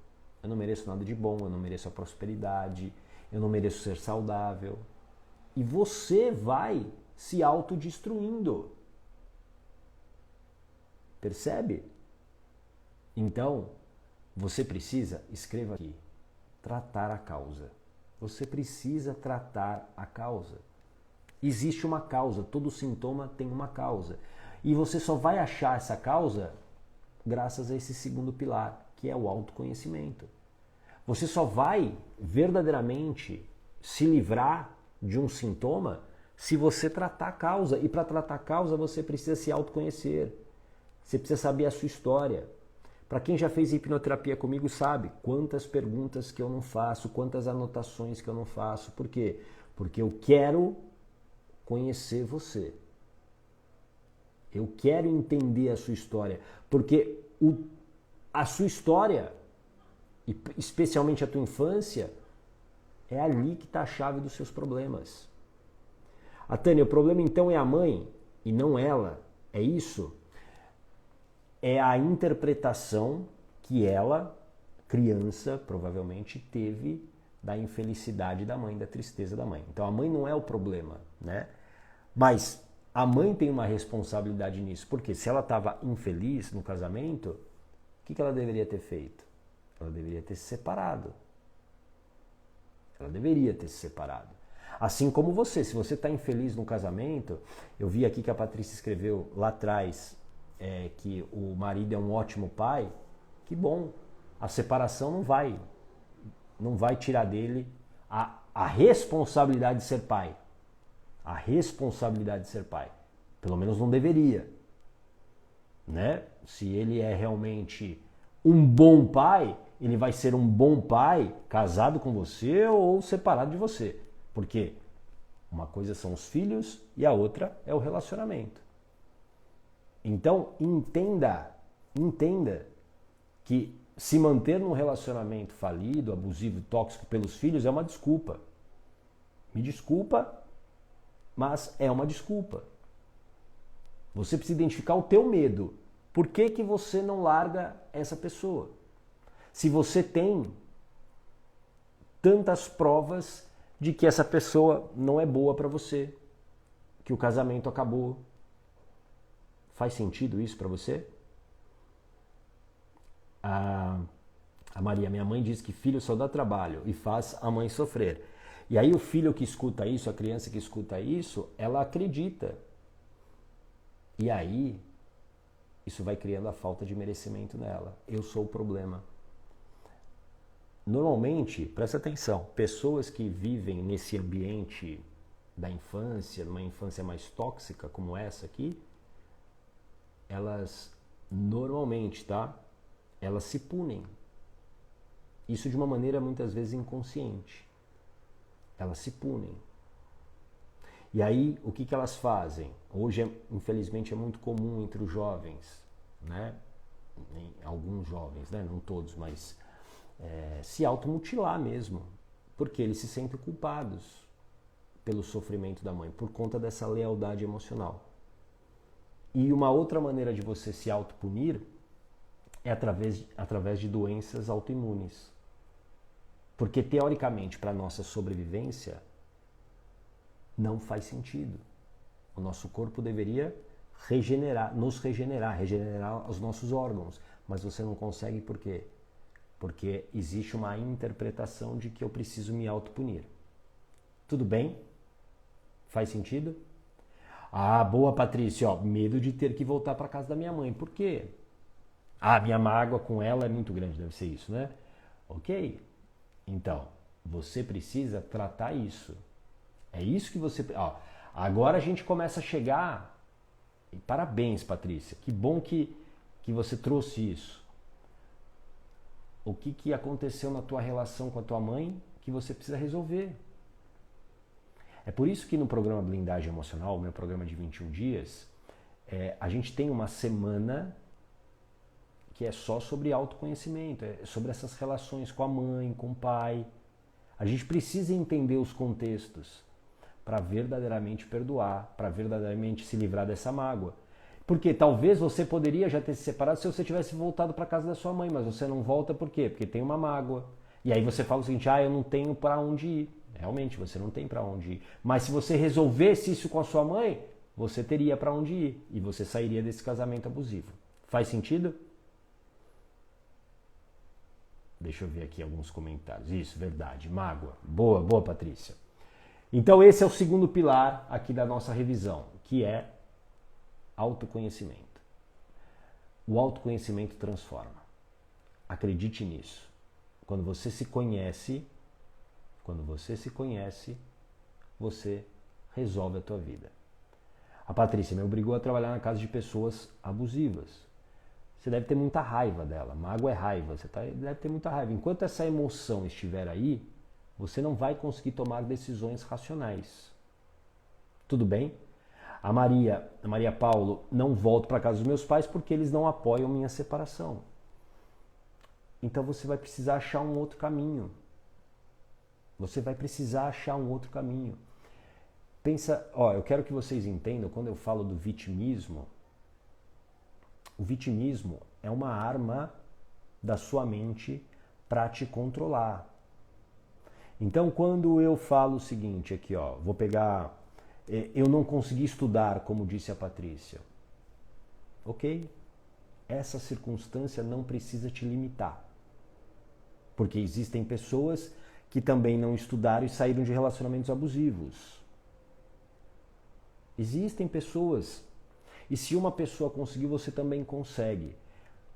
nada de bom, eu não mereço a prosperidade, eu não mereço ser saudável. E você vai se autodestruindo. Percebe? Então, você precisa, escreva aqui, tratar a causa. Você precisa tratar a causa. Existe uma causa, todo sintoma tem uma causa. E você só vai achar essa causa graças a esse segundo pilar, que é o autoconhecimento. Você só vai verdadeiramente se livrar de um sintoma se você tratar a causa. E para tratar a causa você precisa se autoconhecer. Você precisa saber a sua história. Para quem já fez hipnoterapia comigo sabe quantas perguntas que eu não faço, quantas anotações que eu não faço. Por quê? Porque eu quero conhecer você. Eu quero entender a sua história. Porque a sua história, especialmente a tua infância, é ali que está a chave dos seus problemas. A Tânia, o problema então é a mãe e não ela. É isso? É a interpretação que ela, criança, provavelmente teve da infelicidade da mãe, da tristeza da mãe. Então a mãe não é o problema, né? Mas a mãe tem uma responsabilidade nisso, porque se ela estava infeliz no casamento, o que ela deveria ter feito? Ela deveria ter se separado. Ela deveria ter se separado. Assim como você, se você está infeliz no casamento, eu vi aqui que a Patrícia escreveu lá atrás que o marido é um ótimo pai, que bom. A separação não vai tirar dele a responsabilidade de ser pai. A responsabilidade de ser pai. Pelo menos não deveria. Né? Se ele é realmente um bom pai, ele vai ser um bom pai casado com você ou separado de você. Porque uma coisa são os filhos e a outra é o relacionamento. Então, entenda que se manter num relacionamento falido, abusivo, tóxico pelos filhos é uma desculpa. Me desculpa, mas é uma desculpa. Você precisa identificar o teu medo. Por que você não larga essa pessoa? Se você tem tantas provas de que essa pessoa não é boa para você, que o casamento acabou. Faz sentido isso para você? A Maria, minha mãe, diz que filho só dá trabalho e faz a mãe sofrer. E aí o filho que escuta isso, a criança que escuta isso, ela acredita. E aí isso vai criando a falta de merecimento nela. Eu sou o problema. Normalmente, presta atenção, pessoas que vivem nesse ambiente da infância, numa infância mais tóxica como essa aqui, elas normalmente, tá? Elas se punem. Isso de uma maneira muitas vezes inconsciente. Elas se punem. E aí, o que elas fazem? Hoje, infelizmente, é muito comum entre os jovens, né? Alguns jovens, né? Não todos, mas se automutilar mesmo, porque eles se sentem culpados pelo sofrimento da mãe, por conta dessa lealdade emocional. E uma outra maneira de você se autopunir é através de doenças autoimunes. Porque, teoricamente, para a nossa sobrevivência, não faz sentido. O nosso corpo deveria regenerar os nossos órgãos. Mas você não consegue por quê? Porque existe uma interpretação de que eu preciso me autopunir. Tudo bem? Faz sentido? Ah, boa, Patrícia, ó, medo de ter que voltar para casa da minha mãe. Por quê? Ah, minha mágoa com ela é muito grande, deve ser isso, né? Ok. Então, você precisa tratar isso. É isso que você... Ó, agora a gente começa a chegar... E parabéns, Patrícia. Que bom que você trouxe isso. O que aconteceu na tua relação com a tua mãe que você precisa resolver. É por isso que no programa Blindagem Emocional, o meu programa de 21 dias, a gente tem uma semana que é só sobre autoconhecimento, é sobre essas relações com a mãe, com o pai. A gente precisa entender os contextos para verdadeiramente perdoar, para verdadeiramente se livrar dessa mágoa. Porque talvez você poderia já ter se separado se você tivesse voltado para casa da sua mãe, mas você não volta por quê? Porque tem uma mágoa. E aí você fala o seguinte, eu não tenho para onde ir. Realmente, você não tem para onde ir. Mas se você resolvesse isso com a sua mãe, você teria para onde ir e você sairia desse casamento abusivo. Faz sentido? Deixa eu ver aqui alguns comentários. Isso, verdade, mágoa. Boa, boa, Patrícia. Então esse é o segundo pilar aqui da nossa revisão, que é autoconhecimento. O autoconhecimento transforma. Acredite nisso. Quando você se conhece, você resolve a tua vida. A Patrícia me obrigou a trabalhar na casa de pessoas abusivas. Você deve ter muita raiva dela. Mágoa é raiva. Você deve ter muita raiva. Enquanto essa emoção estiver aí, você não vai conseguir tomar decisões racionais. Tudo bem? A Maria Paulo, não volto para casa dos meus pais porque eles não apoiam minha separação. Então você vai precisar achar um outro caminho. Você vai precisar achar um outro caminho. Pensa, eu quero que vocês entendam, quando eu falo do vitimismo, o vitimismo é uma arma da sua mente para te controlar. Então, quando eu falo o seguinte aqui, vou pegar, eu não consegui estudar, como disse a Patrícia. Ok? Essa circunstância não precisa te limitar. Porque existem pessoas que também não estudaram e saíram de relacionamentos abusivos. Existem pessoas. E se uma pessoa conseguiu, você também consegue.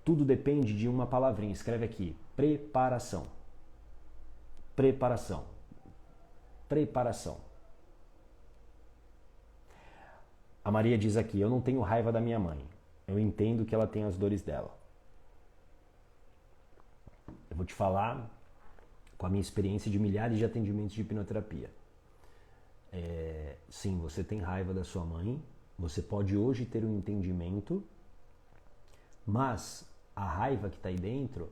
Tudo depende de uma palavrinha. Escreve aqui, preparação. Preparação. Preparação. A Maria diz aqui, eu não tenho raiva da minha mãe. Eu entendo que ela tem as dores dela. Eu vou te falar com a minha experiência de milhares de atendimentos de hipnoterapia. Sim, você tem raiva da sua mãe, você pode hoje ter um entendimento, mas a raiva que está aí dentro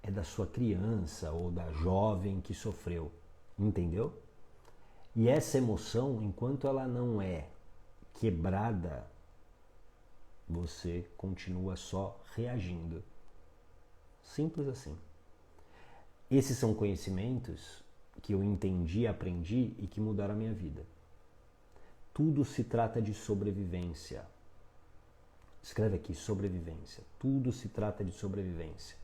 é da sua criança ou da jovem que sofreu, entendeu? E essa emoção, enquanto ela não é quebrada, você continua só reagindo. Simples assim. Esses são conhecimentos que eu entendi, aprendi e que mudaram a minha vida. Tudo se trata de sobrevivência. Escreve aqui, sobrevivência. Tudo se trata de sobrevivência.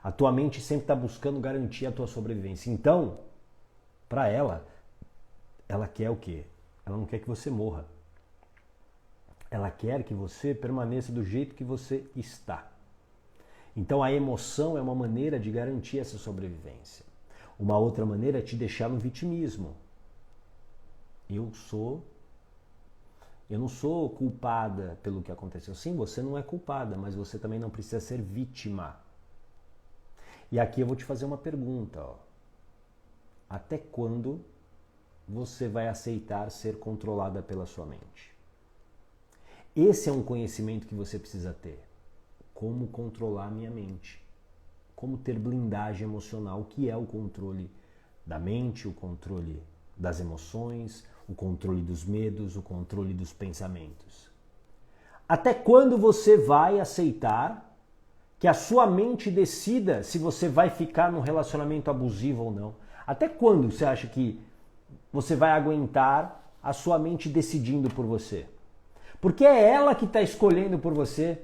A tua mente sempre está buscando garantir a tua sobrevivência. Então, para ela quer o quê? Ela não quer que você morra. Ela quer que você permaneça do jeito que você está. Então a emoção é uma maneira de garantir essa sobrevivência. Uma outra maneira é te deixar no vitimismo. Eu não sou culpada pelo que aconteceu. Sim, você não é culpada, mas você também não precisa ser vítima. E aqui eu vou te fazer uma pergunta. Até quando você vai aceitar ser controlada pela sua mente? Esse é um conhecimento que você precisa ter. Como controlar a minha mente. Como ter blindagem emocional. O que é o controle da mente, o controle das emoções, o controle dos medos, o controle dos pensamentos. Até quando você vai aceitar que a sua mente decida se você vai ficar num relacionamento abusivo ou não? Até quando você acha que você vai aguentar a sua mente decidindo por você? Porque é ela que está escolhendo por você.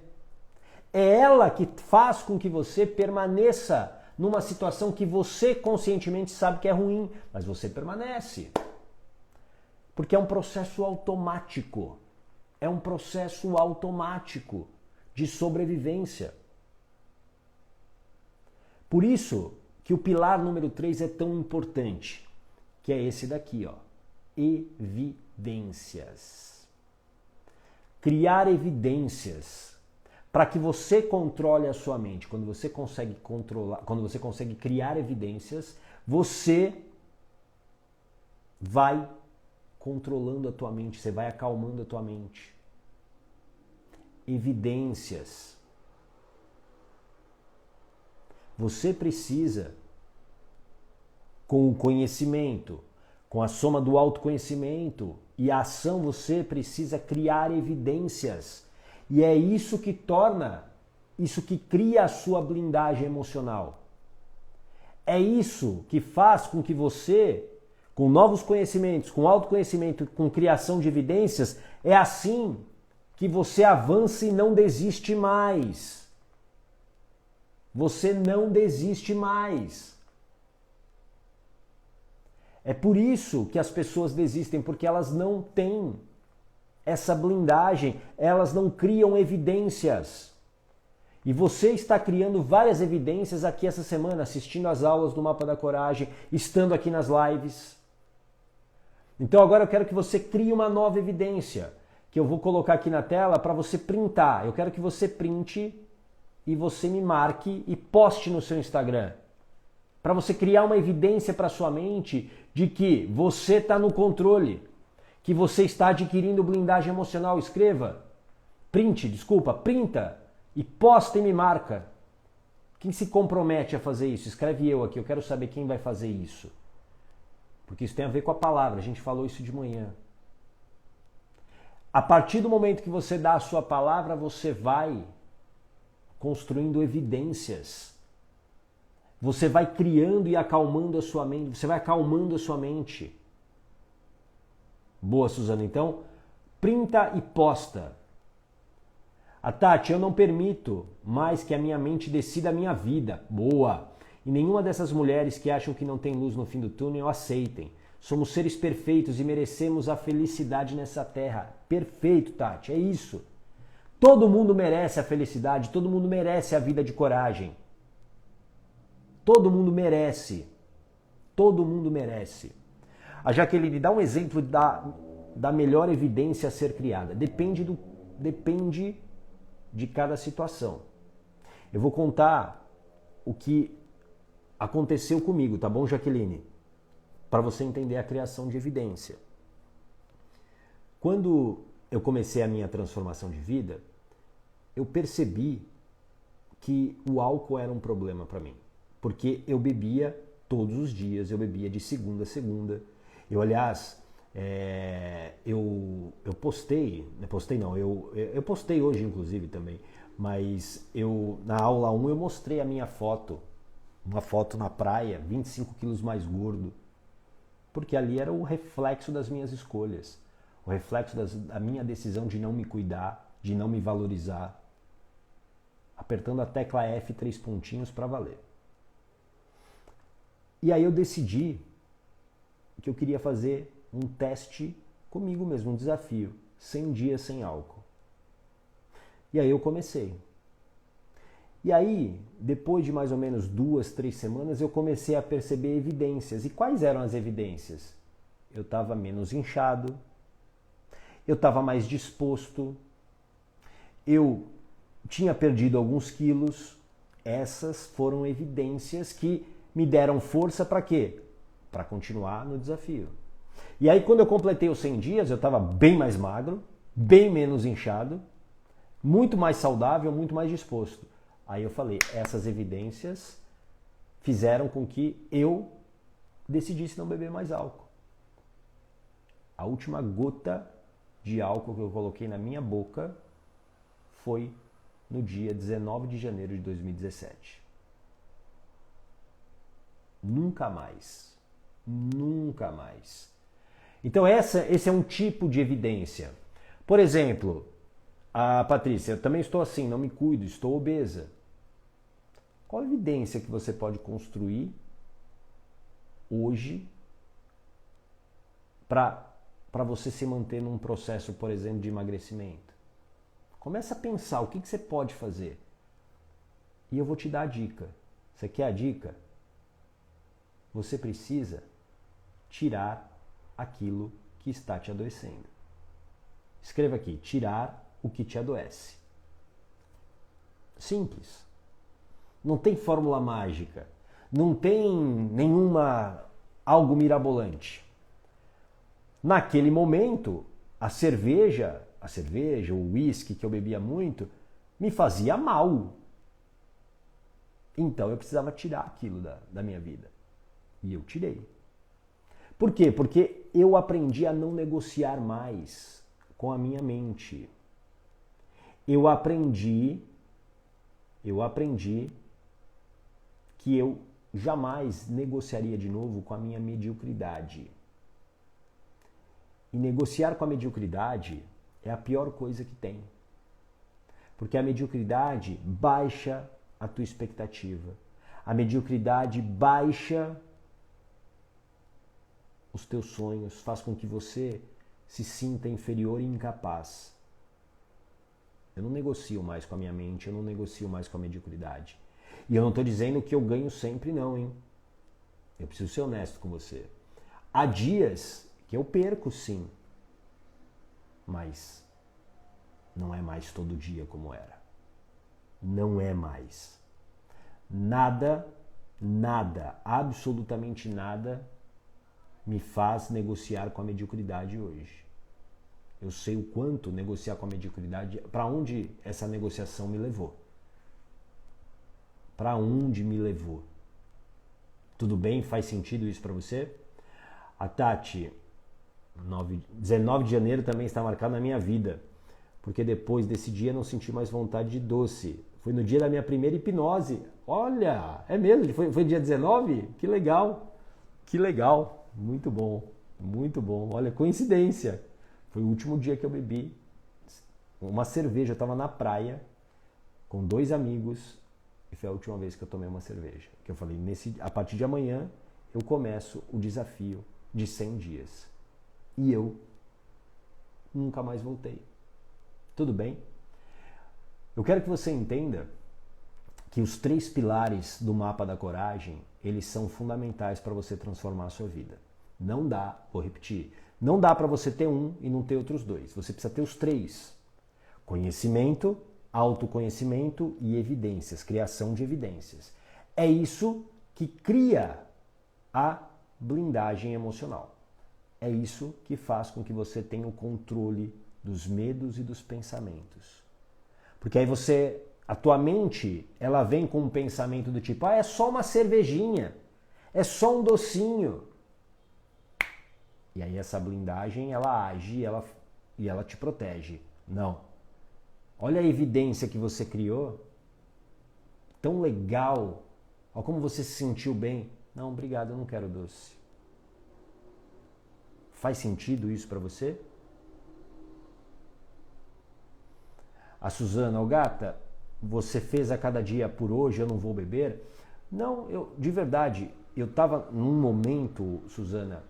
É ela que faz com que você permaneça numa situação que você conscientemente sabe que é ruim, mas você permanece. Porque é um processo automático. É um processo automático de sobrevivência. Por isso que o pilar número 3 é tão importante, que é esse daqui, evidências. Criar evidências para que você controle a sua mente. Quando você consegue controlar, quando você consegue criar evidências, você vai controlando a tua mente, você vai acalmando a tua mente. Evidências. Você precisa, com o conhecimento, com a soma do autoconhecimento e a ação, você precisa criar evidências. E é isso que torna, isso que cria a sua blindagem emocional. É isso que faz com que você, com novos conhecimentos, com autoconhecimento, com criação de evidências, é assim que você avança e não desiste mais. Você não desiste mais. É por isso que as pessoas desistem, porque elas não têm essa blindagem, elas não criam evidências. E você está criando várias evidências aqui essa semana, assistindo às aulas do Mapa da Coragem, estando aqui nas lives. Então agora eu quero que você crie uma nova evidência, que eu vou colocar aqui na tela para você printar. Eu quero que você printe e você me marque e poste no seu Instagram. Para você criar uma evidência para sua mente de que você está no controle, que você está adquirindo blindagem emocional. Escreva, printa e posta e me marca. Quem se compromete a fazer isso? Escreve eu aqui, eu quero saber quem vai fazer isso. Porque isso tem a ver com a palavra, a gente falou isso de manhã. A partir do momento que você dá a sua palavra, você vai construindo evidências. Você vai criando e acalmando a sua mente, você vai acalmando a sua mente. Boa, Suzana. Então, printa e posta. A Tati, eu não permito mais que a minha mente decida a minha vida. Boa. E nenhuma dessas mulheres que acham que não tem luz no fim do túnel aceitem. Somos seres perfeitos e merecemos a felicidade nessa terra. Perfeito, Tati, é isso. Todo mundo merece a felicidade, todo mundo merece a vida de coragem. Todo mundo merece. Todo mundo merece. A Jaqueline dá um exemplo da melhor evidência a ser criada. Depende de cada situação. Eu vou contar o que aconteceu comigo, tá bom, Jaqueline? Para você entender a criação de evidência. Quando eu comecei a minha transformação de vida, eu percebi que o álcool era um problema para mim. Porque eu bebia todos os dias, eu bebia de segunda a segunda. Eu, aliás, eu postei hoje, inclusive, também, mas na aula 1 eu mostrei a minha foto, uma foto na praia, 25 quilos mais gordo, porque ali era o reflexo das minhas escolhas, o reflexo da minha decisão de não me cuidar, de não me valorizar, apertando a tecla F 3 pontinhos para valer. E aí eu decidi que eu queria fazer um teste comigo mesmo, um desafio, 100 dias sem álcool. E aí eu comecei. E aí, depois de mais ou menos 2, 3 semanas, eu comecei a perceber evidências. E quais eram as evidências? Eu estava menos inchado, eu estava mais disposto, eu tinha perdido alguns quilos. Essas foram evidências que me deram força para quê? Para continuar no desafio. E aí quando eu completei os 100 dias, eu estava bem mais magro, bem menos inchado, muito mais saudável, muito mais disposto. Aí eu falei, essas evidências fizeram com que eu decidisse não beber mais álcool. A última gota de álcool que eu coloquei na minha boca foi no dia 19 de janeiro de 2017. Nunca mais. Nunca mais. Então esse é um tipo de evidência. Por exemplo, a Patrícia, eu também estou assim, não me cuido, estou obesa. Qual a evidência que você pode construir hoje para você se manter num processo, por exemplo, de emagrecimento? Começa a pensar o que você pode fazer. E eu vou te dar a dica. Você quer a dica? Você precisa tirar aquilo que está te adoecendo. Escreva aqui, tirar o que te adoece. Simples. Não tem fórmula mágica. Não tem algo mirabolante. Naquele momento, a cerveja, o uísque que eu bebia muito, me fazia mal. Então eu precisava tirar aquilo da minha vida. E eu tirei. Por quê? Porque eu aprendi a não negociar mais com a minha mente. Eu aprendi que eu jamais negociaria de novo com a minha mediocridade. E negociar com a mediocridade é a pior coisa que tem. Porque a mediocridade baixa a tua expectativa. A mediocridade baixa os teus sonhos, faz com que você se sinta inferior e incapaz. Eu não negocio mais com a minha mente, eu não negocio mais com a mediocridade. E eu não estou dizendo que eu ganho sempre não, hein? Eu preciso ser honesto com você. Há dias que eu perco, sim. Mas não é mais todo dia como era. Não é mais. Nada, absolutamente nada me faz negociar com a mediocridade hoje. Eu sei o quanto negociar com a mediocridade, para onde essa negociação me levou. Para onde me levou. Tudo bem? Faz sentido isso para você? A Tati, 19 de janeiro também está marcado na minha vida, porque depois desse dia não senti mais vontade de doce. Foi no dia da minha primeira hipnose. Olha, é mesmo? Foi dia 19? Que legal, que legal. Muito bom, muito bom. Olha, coincidência. Foi o último dia que eu bebi uma cerveja. Eu estava na praia com 2 amigos e foi a última vez que eu tomei uma cerveja. Que eu falei, a partir de amanhã eu começo o desafio de 100 dias. E eu nunca mais voltei. Tudo bem? Eu quero que você entenda que os 3 pilares do mapa da coragem, eles são fundamentais para você transformar a sua vida. Não dá, vou repetir, não dá para você ter um e não ter outros 2. Você precisa ter os 3. Conhecimento, autoconhecimento e evidências, criação de evidências. É isso que cria a blindagem emocional. É isso que faz com que você tenha o controle dos medos e dos pensamentos. Porque aí a tua mente, ela vem com um pensamento do tipo, é só uma cervejinha, é só um docinho. E aí essa blindagem, ela age e ela te protege. Não. Olha a evidência que você criou. Tão legal. Olha como você se sentiu bem. Não, obrigado, eu não quero doce. Faz sentido isso para você? A Suzana, Gata, você fez a cada dia por hoje, eu não vou beber? Não, de verdade, eu estava num momento, Suzana,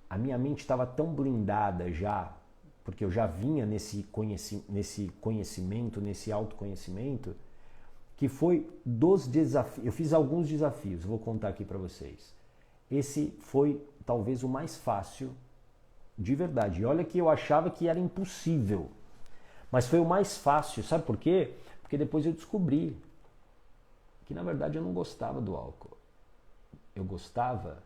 a minha mente estava tão blindada já, porque eu já vinha nesse conhecimento, nesse autoconhecimento, que foi dos desafios. Eu fiz alguns desafios, vou contar aqui para vocês. Esse foi talvez o mais fácil, de verdade. E olha que eu achava que era impossível, mas foi o mais fácil. Sabe por quê? Porque depois eu descobri que na verdade eu não gostava do álcool. Eu gostava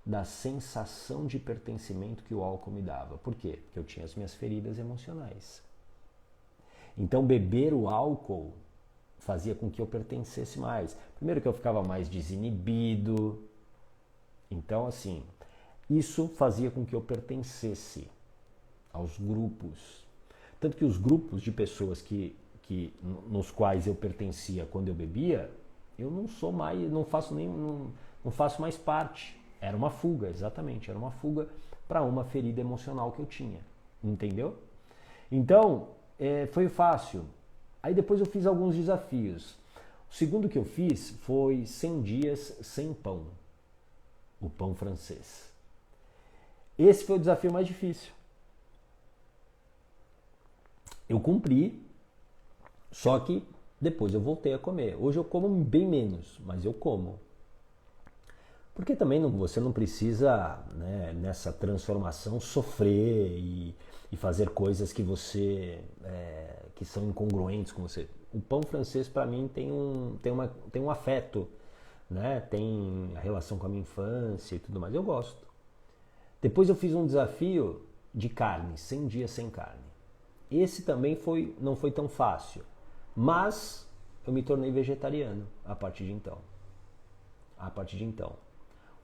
da sensação de pertencimento que o álcool me dava. Por quê? Porque eu tinha as minhas feridas emocionais. Então beber o álcool fazia com que eu pertencesse mais. Primeiro que eu ficava mais desinibido. Então assim, isso fazia com que eu pertencesse aos grupos. Tanto que os grupos de pessoas nos quais eu pertencia quando eu bebia, eu não sou mais, não faço mais parte. Era uma fuga, exatamente, era uma fuga para uma ferida emocional que eu tinha, entendeu? Então, foi fácil. Aí depois eu fiz alguns desafios. O segundo que eu fiz foi 100 dias sem pão, o pão francês. Esse foi o desafio mais difícil. Eu cumpri, só que depois eu voltei a comer. Hoje eu como bem menos, mas eu como. Porque também você não precisa, né, nessa transformação, sofrer e fazer coisas que que são incongruentes com você. O pão francês, para mim, tem um afeto, né? Tem a relação com a minha infância e tudo mais. Eu gosto. Depois eu fiz um desafio de carne, 100 dias sem carne. Esse também não foi tão fácil, mas eu me tornei vegetariano a partir de então. A partir de então.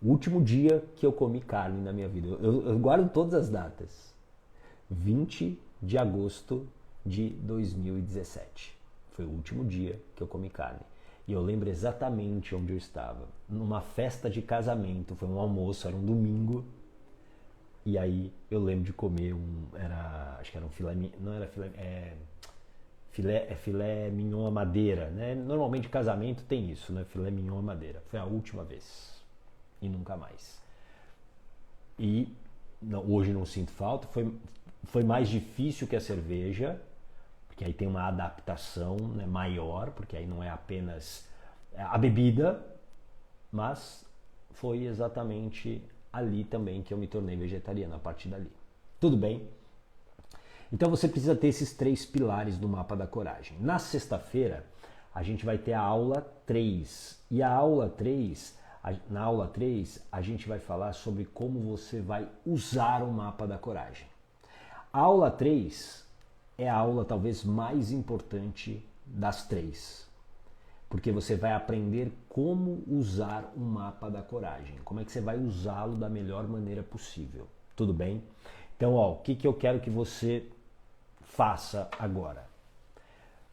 O último dia que eu comi carne na minha vida, eu guardo todas as datas. 20 de agosto de 2017. Foi o último dia que eu comi carne. E eu lembro exatamente onde eu estava. Numa festa de casamento, foi um almoço, era um domingo. E aí eu lembro de comer acho que era um filé, não era filé mignon à madeira, né? Normalmente casamento tem isso, né? Filé mignon à madeira. Foi a última vez. E nunca mais. E hoje não sinto falta. Foi mais difícil que a cerveja, porque aí tem uma adaptação, né, maior, porque aí não é apenas a bebida, mas foi exatamente ali também que eu me tornei vegetariano, a partir dali. Tudo bem? Então você precisa ter esses 3 pilares do mapa da coragem. Na sexta-feira, a gente vai ter a aula 3. E na aula 3, a gente vai falar sobre como você vai usar o mapa da coragem. A aula 3 é a aula talvez mais importante das 3. Porque você vai aprender como usar o mapa da coragem. Como é que você vai usá-lo da melhor maneira possível. Tudo bem? Então, o que eu quero que você faça agora?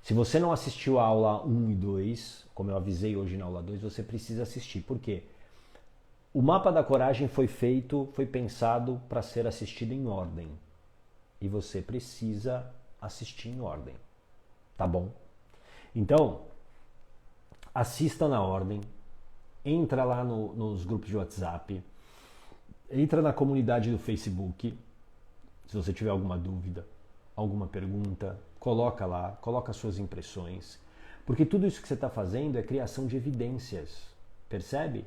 Se você não assistiu a aula 1 e 2, como eu avisei hoje na aula 2, você precisa assistir. Por quê? O mapa da coragem foi pensado para ser assistido em ordem. E você precisa assistir em ordem. Tá bom? Então, assista na ordem, entra lá nos grupos de WhatsApp, entra na comunidade do Facebook, se você tiver alguma dúvida, alguma pergunta, coloca lá, coloca suas impressões, porque tudo isso que você está fazendo é criação de evidências, percebe?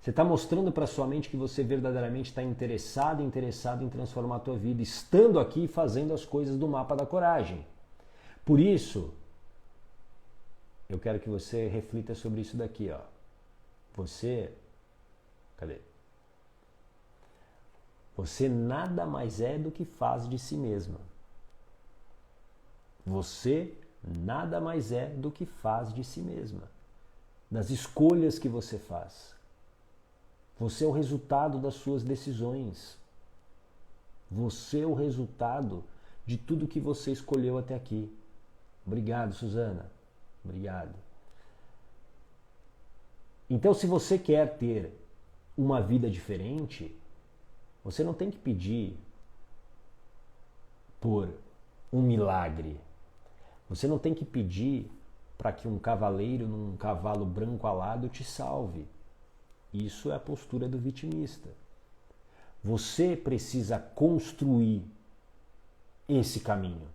Você está mostrando para sua mente que você verdadeiramente está interessado em transformar a tua vida, estando aqui e fazendo as coisas do mapa da coragem. Por isso, eu quero que você reflita sobre isso daqui, ó. Cadê? Você nada mais é do que faz de si mesma. Você nada mais é do que faz de si mesma. Das escolhas que você faz. Você é o resultado das suas decisões. Você é o resultado de tudo que você escolheu até aqui. Obrigado, Suzana. Obrigado. Então, se você quer ter uma vida diferente, você não tem que pedir por um milagre. Você não tem que pedir para que um cavaleiro num cavalo branco alado te salve. Isso é a postura do vitimista. Você precisa construir esse caminho.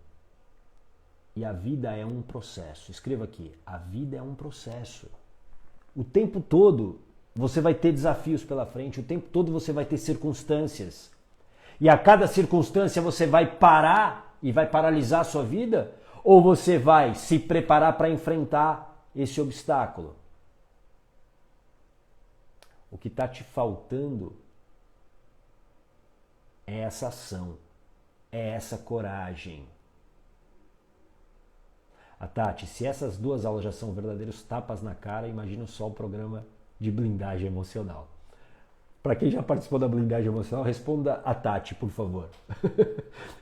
E a vida é um processo. Escreva aqui, a vida é um processo. O tempo todo você vai ter desafios pela frente, o tempo todo você vai ter circunstâncias. E a cada circunstância você vai parar e vai paralisar a sua vida? Ou você vai se preparar para enfrentar esse obstáculo? O que está te faltando é essa ação, é essa coragem. Tati, se essas 2 aulas já são verdadeiros tapas na cara, imagina só o programa de blindagem emocional. Para quem já participou da blindagem emocional, responda a Tati, por favor.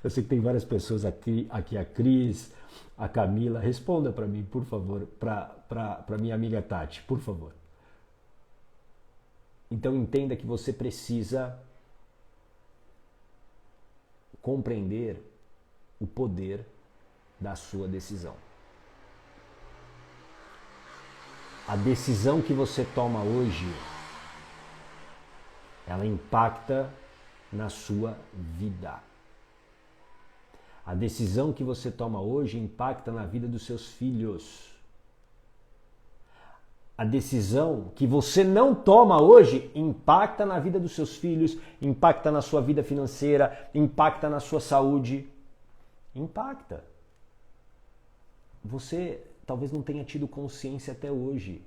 Eu sei que tem várias pessoas aqui a Cris, a Camila. Responda para mim, por favor, para minha amiga Tati, por favor. Então entenda que você precisa compreender o poder da sua decisão. A decisão que você toma hoje, ela impacta na sua vida. A decisão que você toma hoje impacta na vida dos seus filhos. A decisão que você não toma hoje impacta na vida dos seus filhos, impacta na sua vida financeira, impacta na sua saúde. Impacta. Você talvez não tenha tido consciência até hoje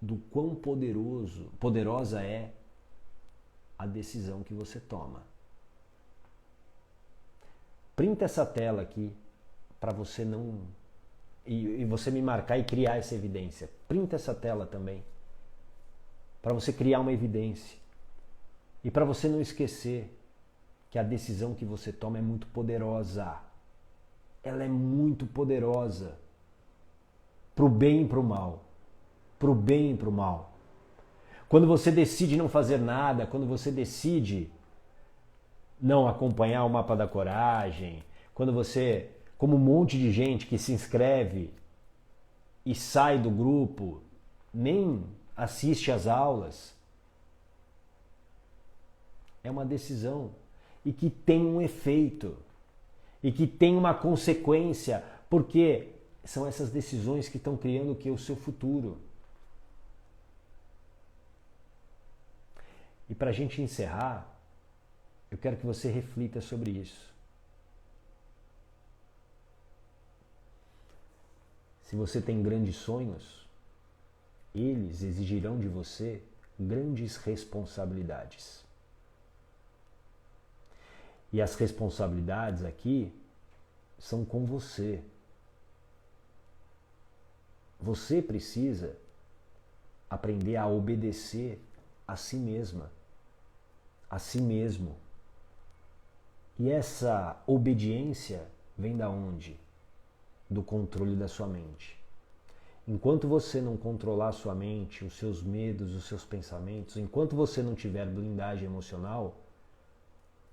do quão poderosa é a decisão que você toma. Printa essa tela aqui para você não e você me marcar e criar essa evidência. Printa essa tela também, para você criar uma evidência. E para você não esquecer que a decisão que você toma é muito poderosa. Ela é muito poderosa. Pro bem e pro mal. Pro bem e pro mal. Quando você decide não fazer nada, quando você decide não acompanhar o Mapa da Coragem, quando você, como um monte de gente que se inscreve e sai do grupo, nem assiste às aulas, é uma decisão e que tem um efeito e que tem uma consequência, porque são essas decisões que estão criando o que? O seu futuro. E para a gente encerrar, eu quero que você reflita sobre isso. Se você tem grandes sonhos, eles exigirão de você grandes responsabilidades. E as responsabilidades aqui são com você. Você precisa aprender a obedecer a si mesma, a si mesmo. E essa obediência vem da onde? Do controle da sua mente. Enquanto você não controlar a sua mente, os seus medos, os seus pensamentos, enquanto você não tiver blindagem emocional,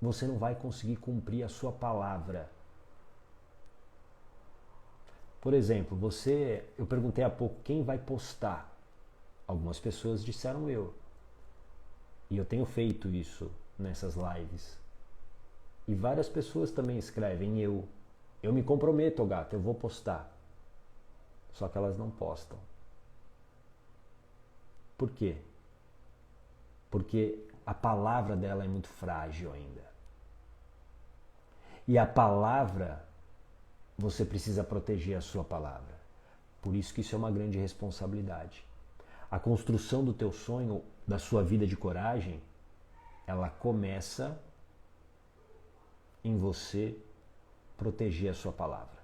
você não vai conseguir cumprir a sua palavra. Por exemplo, eu perguntei há pouco quem vai postar. Algumas pessoas disseram eu. E eu tenho feito isso nessas lives. E várias pessoas também escrevem eu. Eu me comprometo, gato, eu vou postar. Só que elas não postam. Por quê? Porque a palavra dela é muito frágil ainda. E a palavra, você precisa proteger a sua palavra. Por isso que isso é uma grande responsabilidade. A construção do teu sonho, da sua vida de coragem, ela começa em você proteger a sua palavra.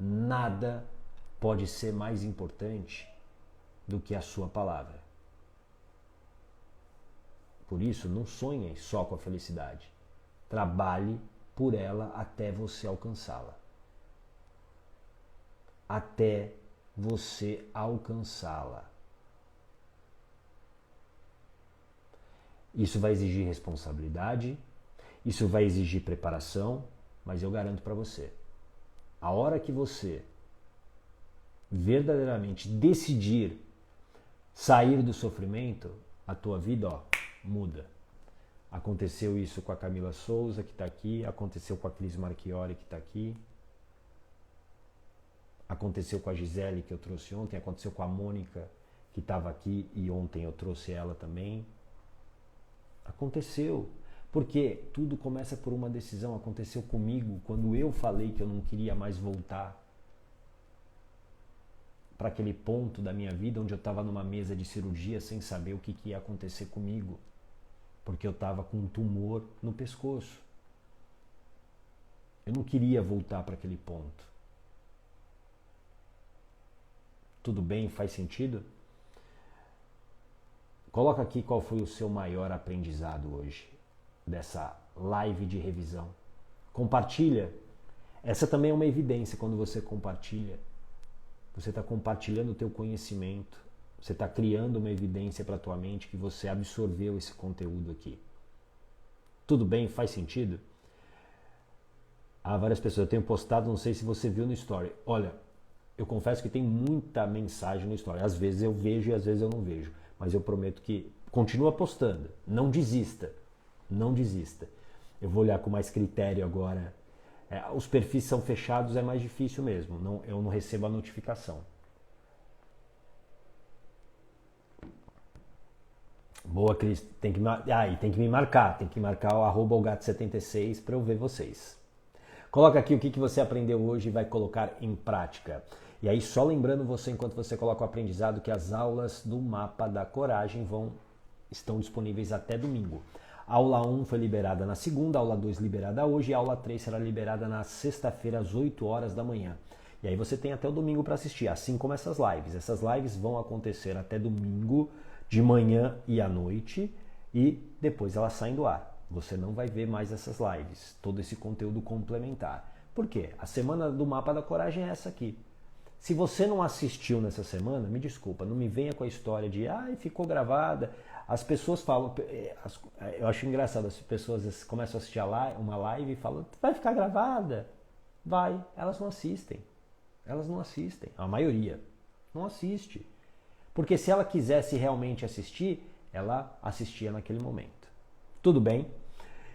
Nada pode ser mais importante do que a sua palavra. Por isso, não sonhe só com a felicidade. Trabalhe por ela até você alcançá-la. Até você alcançá-la. Isso vai exigir responsabilidade, isso vai exigir preparação, mas eu garanto para você, a hora que você verdadeiramente decidir sair do sofrimento, a tua vida, muda. Aconteceu isso com a Camila Souza, que está aqui, aconteceu com a Cris Marchiori, que está aqui, aconteceu com a Gisele, que eu trouxe ontem, aconteceu com a Mônica, que estava aqui e ontem eu trouxe ela também. Aconteceu, porque tudo começa por uma decisão. Aconteceu comigo quando eu falei que eu não queria mais voltar para aquele ponto da minha vida onde eu estava numa mesa de cirurgia sem saber o que ia acontecer comigo, porque eu estava com um tumor no pescoço. Eu não queria voltar para aquele ponto. Tudo bem? Faz sentido? Coloca aqui qual foi o seu maior aprendizado hoje, dessa live de revisão. Compartilha. Essa também é uma evidência quando você compartilha. Você está compartilhando o teu conhecimento. Você está criando uma evidência para a tua mente que você absorveu esse conteúdo aqui. Tudo bem? Faz sentido? Há várias pessoas. Eu tenho postado, não sei se você viu no Story. Olha, eu confesso que tem muita mensagem no Story. Às vezes eu vejo e às vezes eu não vejo. Mas eu prometo que continua postando. Não desista. Não desista. Eu vou olhar com mais critério agora. Os perfis são fechados, é mais difícil mesmo. Eu não recebo a notificação. Boa, Cris. Tem que me marcar. Tem que marcar o @gato76 para eu ver vocês. Coloca aqui o que você aprendeu hoje e vai colocar em prática. E aí, só lembrando você, enquanto você coloca o aprendizado, que as aulas do Mapa da Coragem estão disponíveis até domingo. A aula 1 foi liberada na segunda, a aula 2 liberada hoje e a aula 3 será liberada na sexta-feira às 8 horas da manhã. E aí você tem até o domingo para assistir, assim como essas lives. Essas lives vão acontecer até domingo, de manhã e à noite, e depois elas saem do ar. Você não vai ver mais essas lives, todo esse conteúdo complementar. Por quê? A semana do Mapa da Coragem é essa aqui. Se você não assistiu nessa semana, me desculpa, não me venha com a história de ficou gravada. As pessoas falam, eu acho engraçado, as pessoas começam a assistir uma live e falam, vai ficar gravada? Vai, elas não assistem. Elas não assistem, a maioria não assiste. Porque se ela quisesse realmente assistir, ela assistia naquele momento. Tudo bem?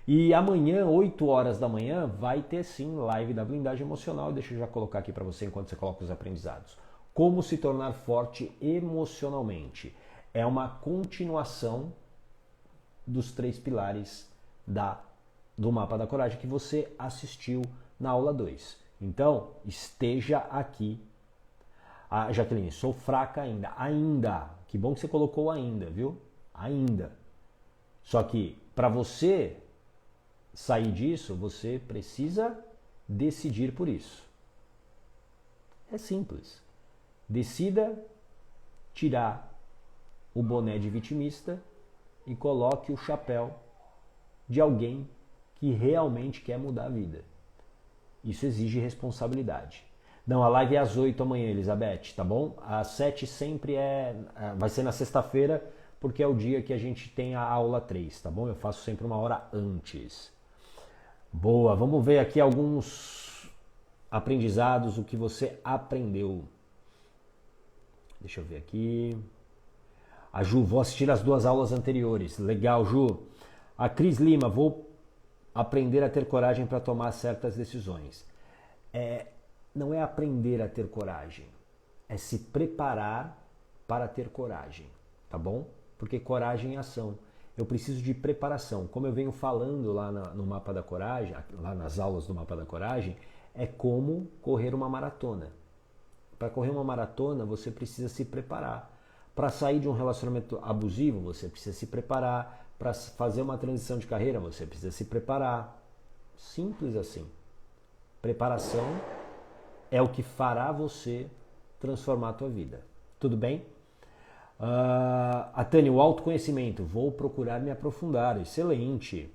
E amanhã, 8 horas da manhã, vai ter sim live da blindagem emocional. Deixa eu já colocar aqui para você enquanto você coloca os aprendizados. Como se tornar forte emocionalmente. É uma continuação dos 3 pilares do Mapa da Coragem que você assistiu na aula 2. Então, esteja aqui. Jaqueline, sou fraca ainda. Ainda. Que bom que você colocou ainda, viu? Ainda. Só que para você sair disso, você precisa decidir por isso. É simples. Decida tirar o boné de vitimista e coloque o chapéu de alguém que realmente quer mudar a vida. Isso exige responsabilidade. Não, a live é às 8 amanhã, Elizabeth, tá bom? Às 7 sempre vai ser na sexta-feira, porque é o dia que a gente tem a aula 3, tá bom? Eu faço sempre uma hora antes. Boa, vamos ver aqui alguns aprendizados, o que você aprendeu. Deixa eu ver aqui. A Ju, vou assistir as 2 aulas anteriores. Legal, Ju. A Cris Lima, vou aprender a ter coragem para tomar certas decisões. Não é aprender a ter coragem, é se preparar para ter coragem, tá bom? Porque coragem é ação. Eu preciso de preparação. Como eu venho falando lá no Mapa da Coragem, lá nas aulas do Mapa da Coragem, é como correr uma maratona. Para correr uma maratona, você precisa se preparar. Para sair de um relacionamento abusivo, você precisa se preparar. Para fazer uma transição de carreira, você precisa se preparar. Simples assim. Preparação é o que fará você transformar a tua vida. Tudo bem? A Tânia, o autoconhecimento. Vou procurar me aprofundar. Excelente.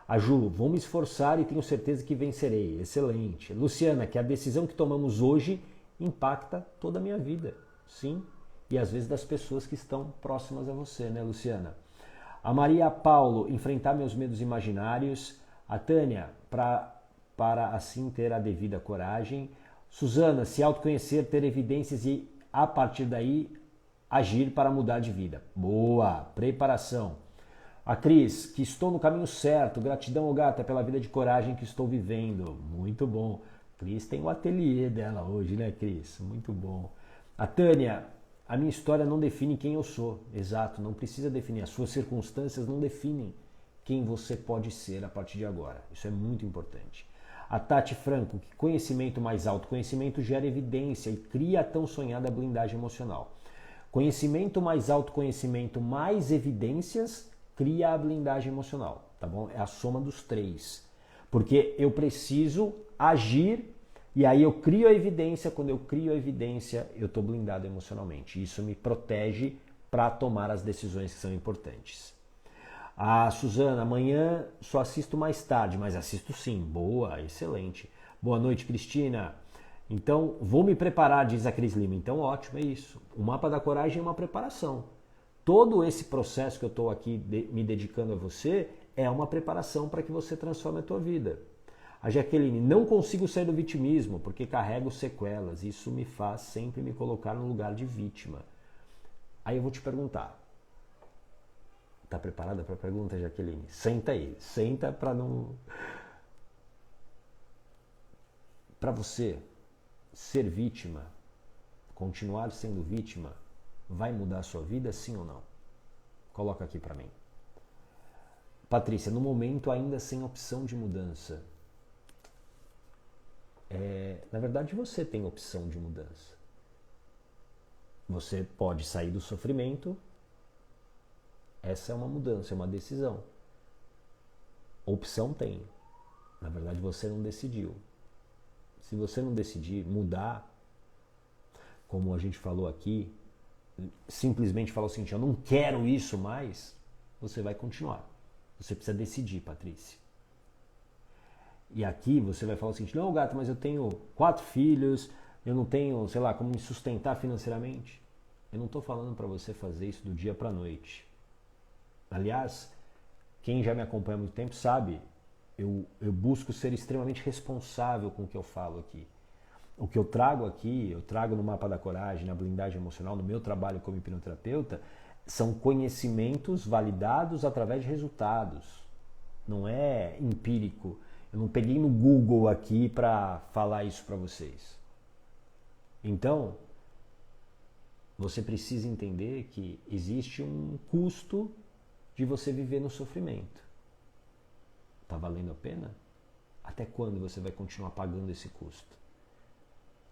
A Ju, vou me esforçar e tenho certeza que vencerei. Excelente. Luciana, que a decisão que tomamos hoje impacta toda a minha vida. Sim. E às vezes das pessoas que estão próximas a você, né, Luciana? A Maria Paulo, enfrentar meus medos imaginários. A Tânia, para assim ter a devida coragem. Suzana, se autoconhecer, ter evidências e a partir daí agir para mudar de vida. Boa, preparação. A Cris, que estou no caminho certo. Gratidão, gata, pela vida de coragem que estou vivendo. Muito bom. Cris tem o ateliê dela hoje, né, Cris? Muito bom. A Tânia, a minha história não define quem eu sou. Exato, não precisa definir. As suas circunstâncias não definem quem você pode ser a partir de agora. Isso é muito importante. A Tati Franco, que conhecimento mais autoconhecimento gera evidência e cria a tão sonhada blindagem emocional. Conhecimento mais autoconhecimento mais evidências cria a blindagem emocional, tá bom? É a soma dos 3. Porque eu preciso agir e aí eu crio a evidência. Quando eu crio a evidência, eu estou blindado emocionalmente. Isso me protege para tomar as decisões que são importantes. A Suzana, amanhã só assisto mais tarde, mas assisto sim. Boa, excelente. Boa noite, Cristina. Então, vou me preparar, diz a Cris Lima. Então, ótimo, é isso. O Mapa da Coragem é uma preparação. Todo esse processo que eu estou aqui me dedicando a você é uma preparação para que você transforme a tua vida. A Jaqueline, não consigo sair do vitimismo porque carrego sequelas. Isso me faz sempre me colocar no lugar de vítima. Aí eu vou te perguntar. Tá preparada para a pergunta, Jaqueline? Senta aí. Senta para não... Para você ser vítima, continuar sendo vítima, vai mudar a sua vida, sim ou não? Coloca aqui para mim. Patrícia, no momento ainda sem opção de mudança. Na verdade, você tem opção de mudança. Você pode sair do sofrimento. Essa é uma mudança, é uma decisão. Opção tem. Na verdade, você não decidiu. Se você não decidir mudar, como a gente falou aqui, simplesmente falar o seguinte, eu não quero isso mais, você vai continuar. Você precisa decidir, Patrícia. E aqui você vai falar o seguinte, não, gato, mas eu tenho 4 filhos, eu não tenho, sei lá, como me sustentar financeiramente. Eu não estou falando para você fazer isso do dia para a noite. Aliás, quem já me acompanha há muito tempo sabe, eu busco ser extremamente responsável com o que eu falo aqui. O que eu trago aqui, eu trago no Mapa da Coragem, na blindagem emocional, no meu trabalho como hipnoterapeuta, são conhecimentos validados através de resultados. Não é empírico. Eu não peguei no Google aqui para falar isso para vocês. Então, você precisa entender que existe um custo de você viver no sofrimento. Tá valendo a pena? Até quando você vai continuar pagando esse custo?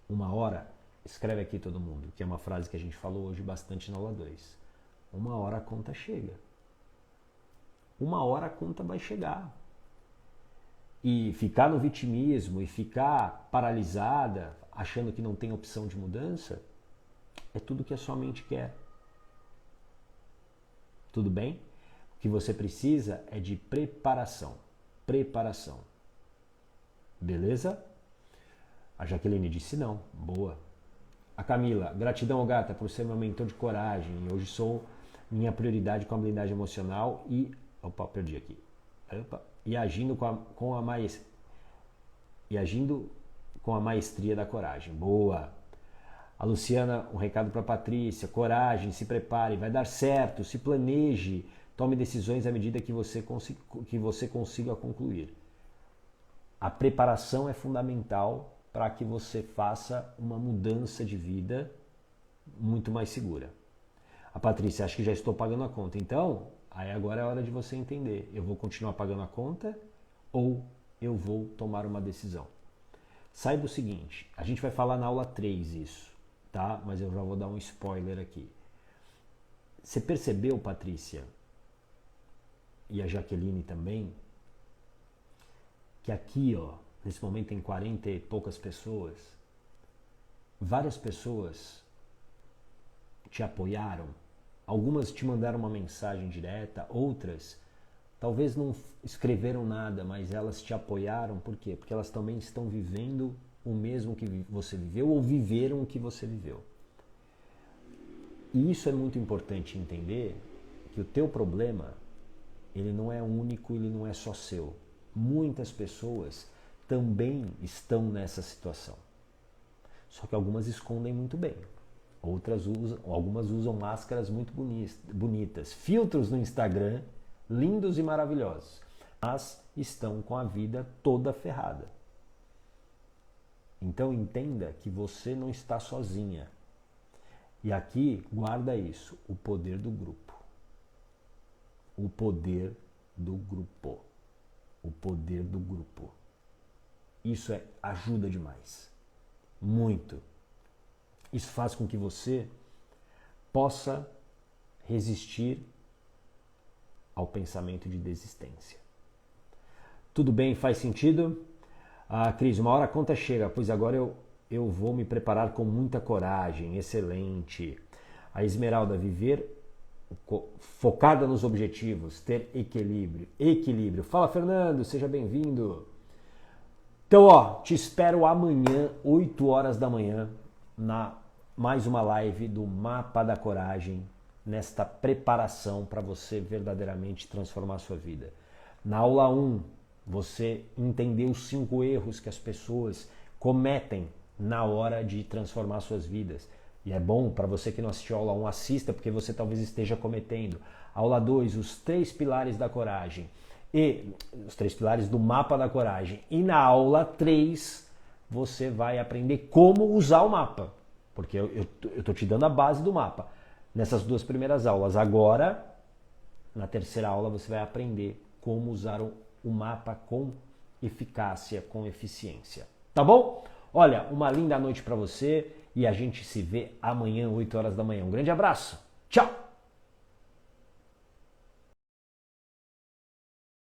Uma hora, escreve aqui todo mundo, que é uma frase que a gente falou hoje bastante na aula 2. Uma hora a conta chega. Uma hora a conta vai chegar. E ficar no vitimismo e ficar paralisada, achando que não tem opção de mudança, é tudo que a sua mente quer. Tudo bem? O que você precisa é de preparação. Preparação. Beleza? A Jaqueline disse não. Boa. A Camila, gratidão, gata, por ser meu mentor de coragem. Hoje sou minha prioridade com a blindagem emocional e... Opa, perdi aqui. Opa. E agindo com a maestria da coragem. Boa. A Luciana, um recado para a Patrícia. Coragem, se prepare, vai dar certo, se planeje, tome decisões à medida que você consiga concluir. A preparação é fundamental para que você faça uma mudança de vida muito mais segura. A Patrícia, acho que já estou pagando a conta. Então, aí agora é hora de você entender. Eu vou continuar pagando a conta ou eu vou tomar uma decisão? Saiba o seguinte, a gente vai falar na aula 3 isso, tá? Mas eu já vou dar um spoiler aqui. Você percebeu, Patrícia, e a Jaqueline também, que aqui, ó, nesse momento tem 40 e poucas pessoas, várias pessoas te apoiaram, algumas te mandaram uma mensagem direta, outras talvez não escreveram nada, mas elas te apoiaram, por quê? Porque elas também estão vivendo o mesmo que você viveu ou viveram o que você viveu. E isso é muito importante entender, que o teu problema, ele não é único, ele não é só seu. Muitas pessoas também estão nessa situação. Só que algumas escondem muito bem. Algumas usam máscaras muito bonitas. Filtros no Instagram, lindos e maravilhosos. Mas estão com a vida toda ferrada. Então entenda que você não está sozinha. E aqui, guarda isso, o poder do grupo. O poder do grupo. O poder do grupo. Isso ajuda demais. Muito. Isso faz com que você possa resistir ao pensamento de desistência. Tudo bem? Faz sentido? Ah, Cris, uma hora a conta chega, pois agora eu vou me preparar com muita coragem. Excelente. A Esmeralda, viver focada nos objetivos, ter equilíbrio. Equilíbrio. Fala, Fernando, seja bem-vindo. Então, ó, te espero amanhã, 8 horas da manhã, na mais uma live do Mapa da Coragem, nesta preparação para você verdadeiramente transformar a sua vida. Na aula 1, você entendeu os 5 erros que as pessoas cometem na hora de transformar suas vidas. E é bom, para você que não assistiu a aula 1, assista, porque você talvez esteja cometendo. Aula 2, os 3 pilares da coragem. E os 3 pilares do Mapa da Coragem. E na aula 3, você vai aprender como usar o mapa. Porque eu estou te dando a base do mapa nessas 2 primeiras aulas. Agora, na terceira aula, você vai aprender como usar o mapa com eficácia, com eficiência. Tá bom? Olha, uma linda noite para você e a gente se vê amanhã, 8 horas da manhã. Um grande abraço. Tchau!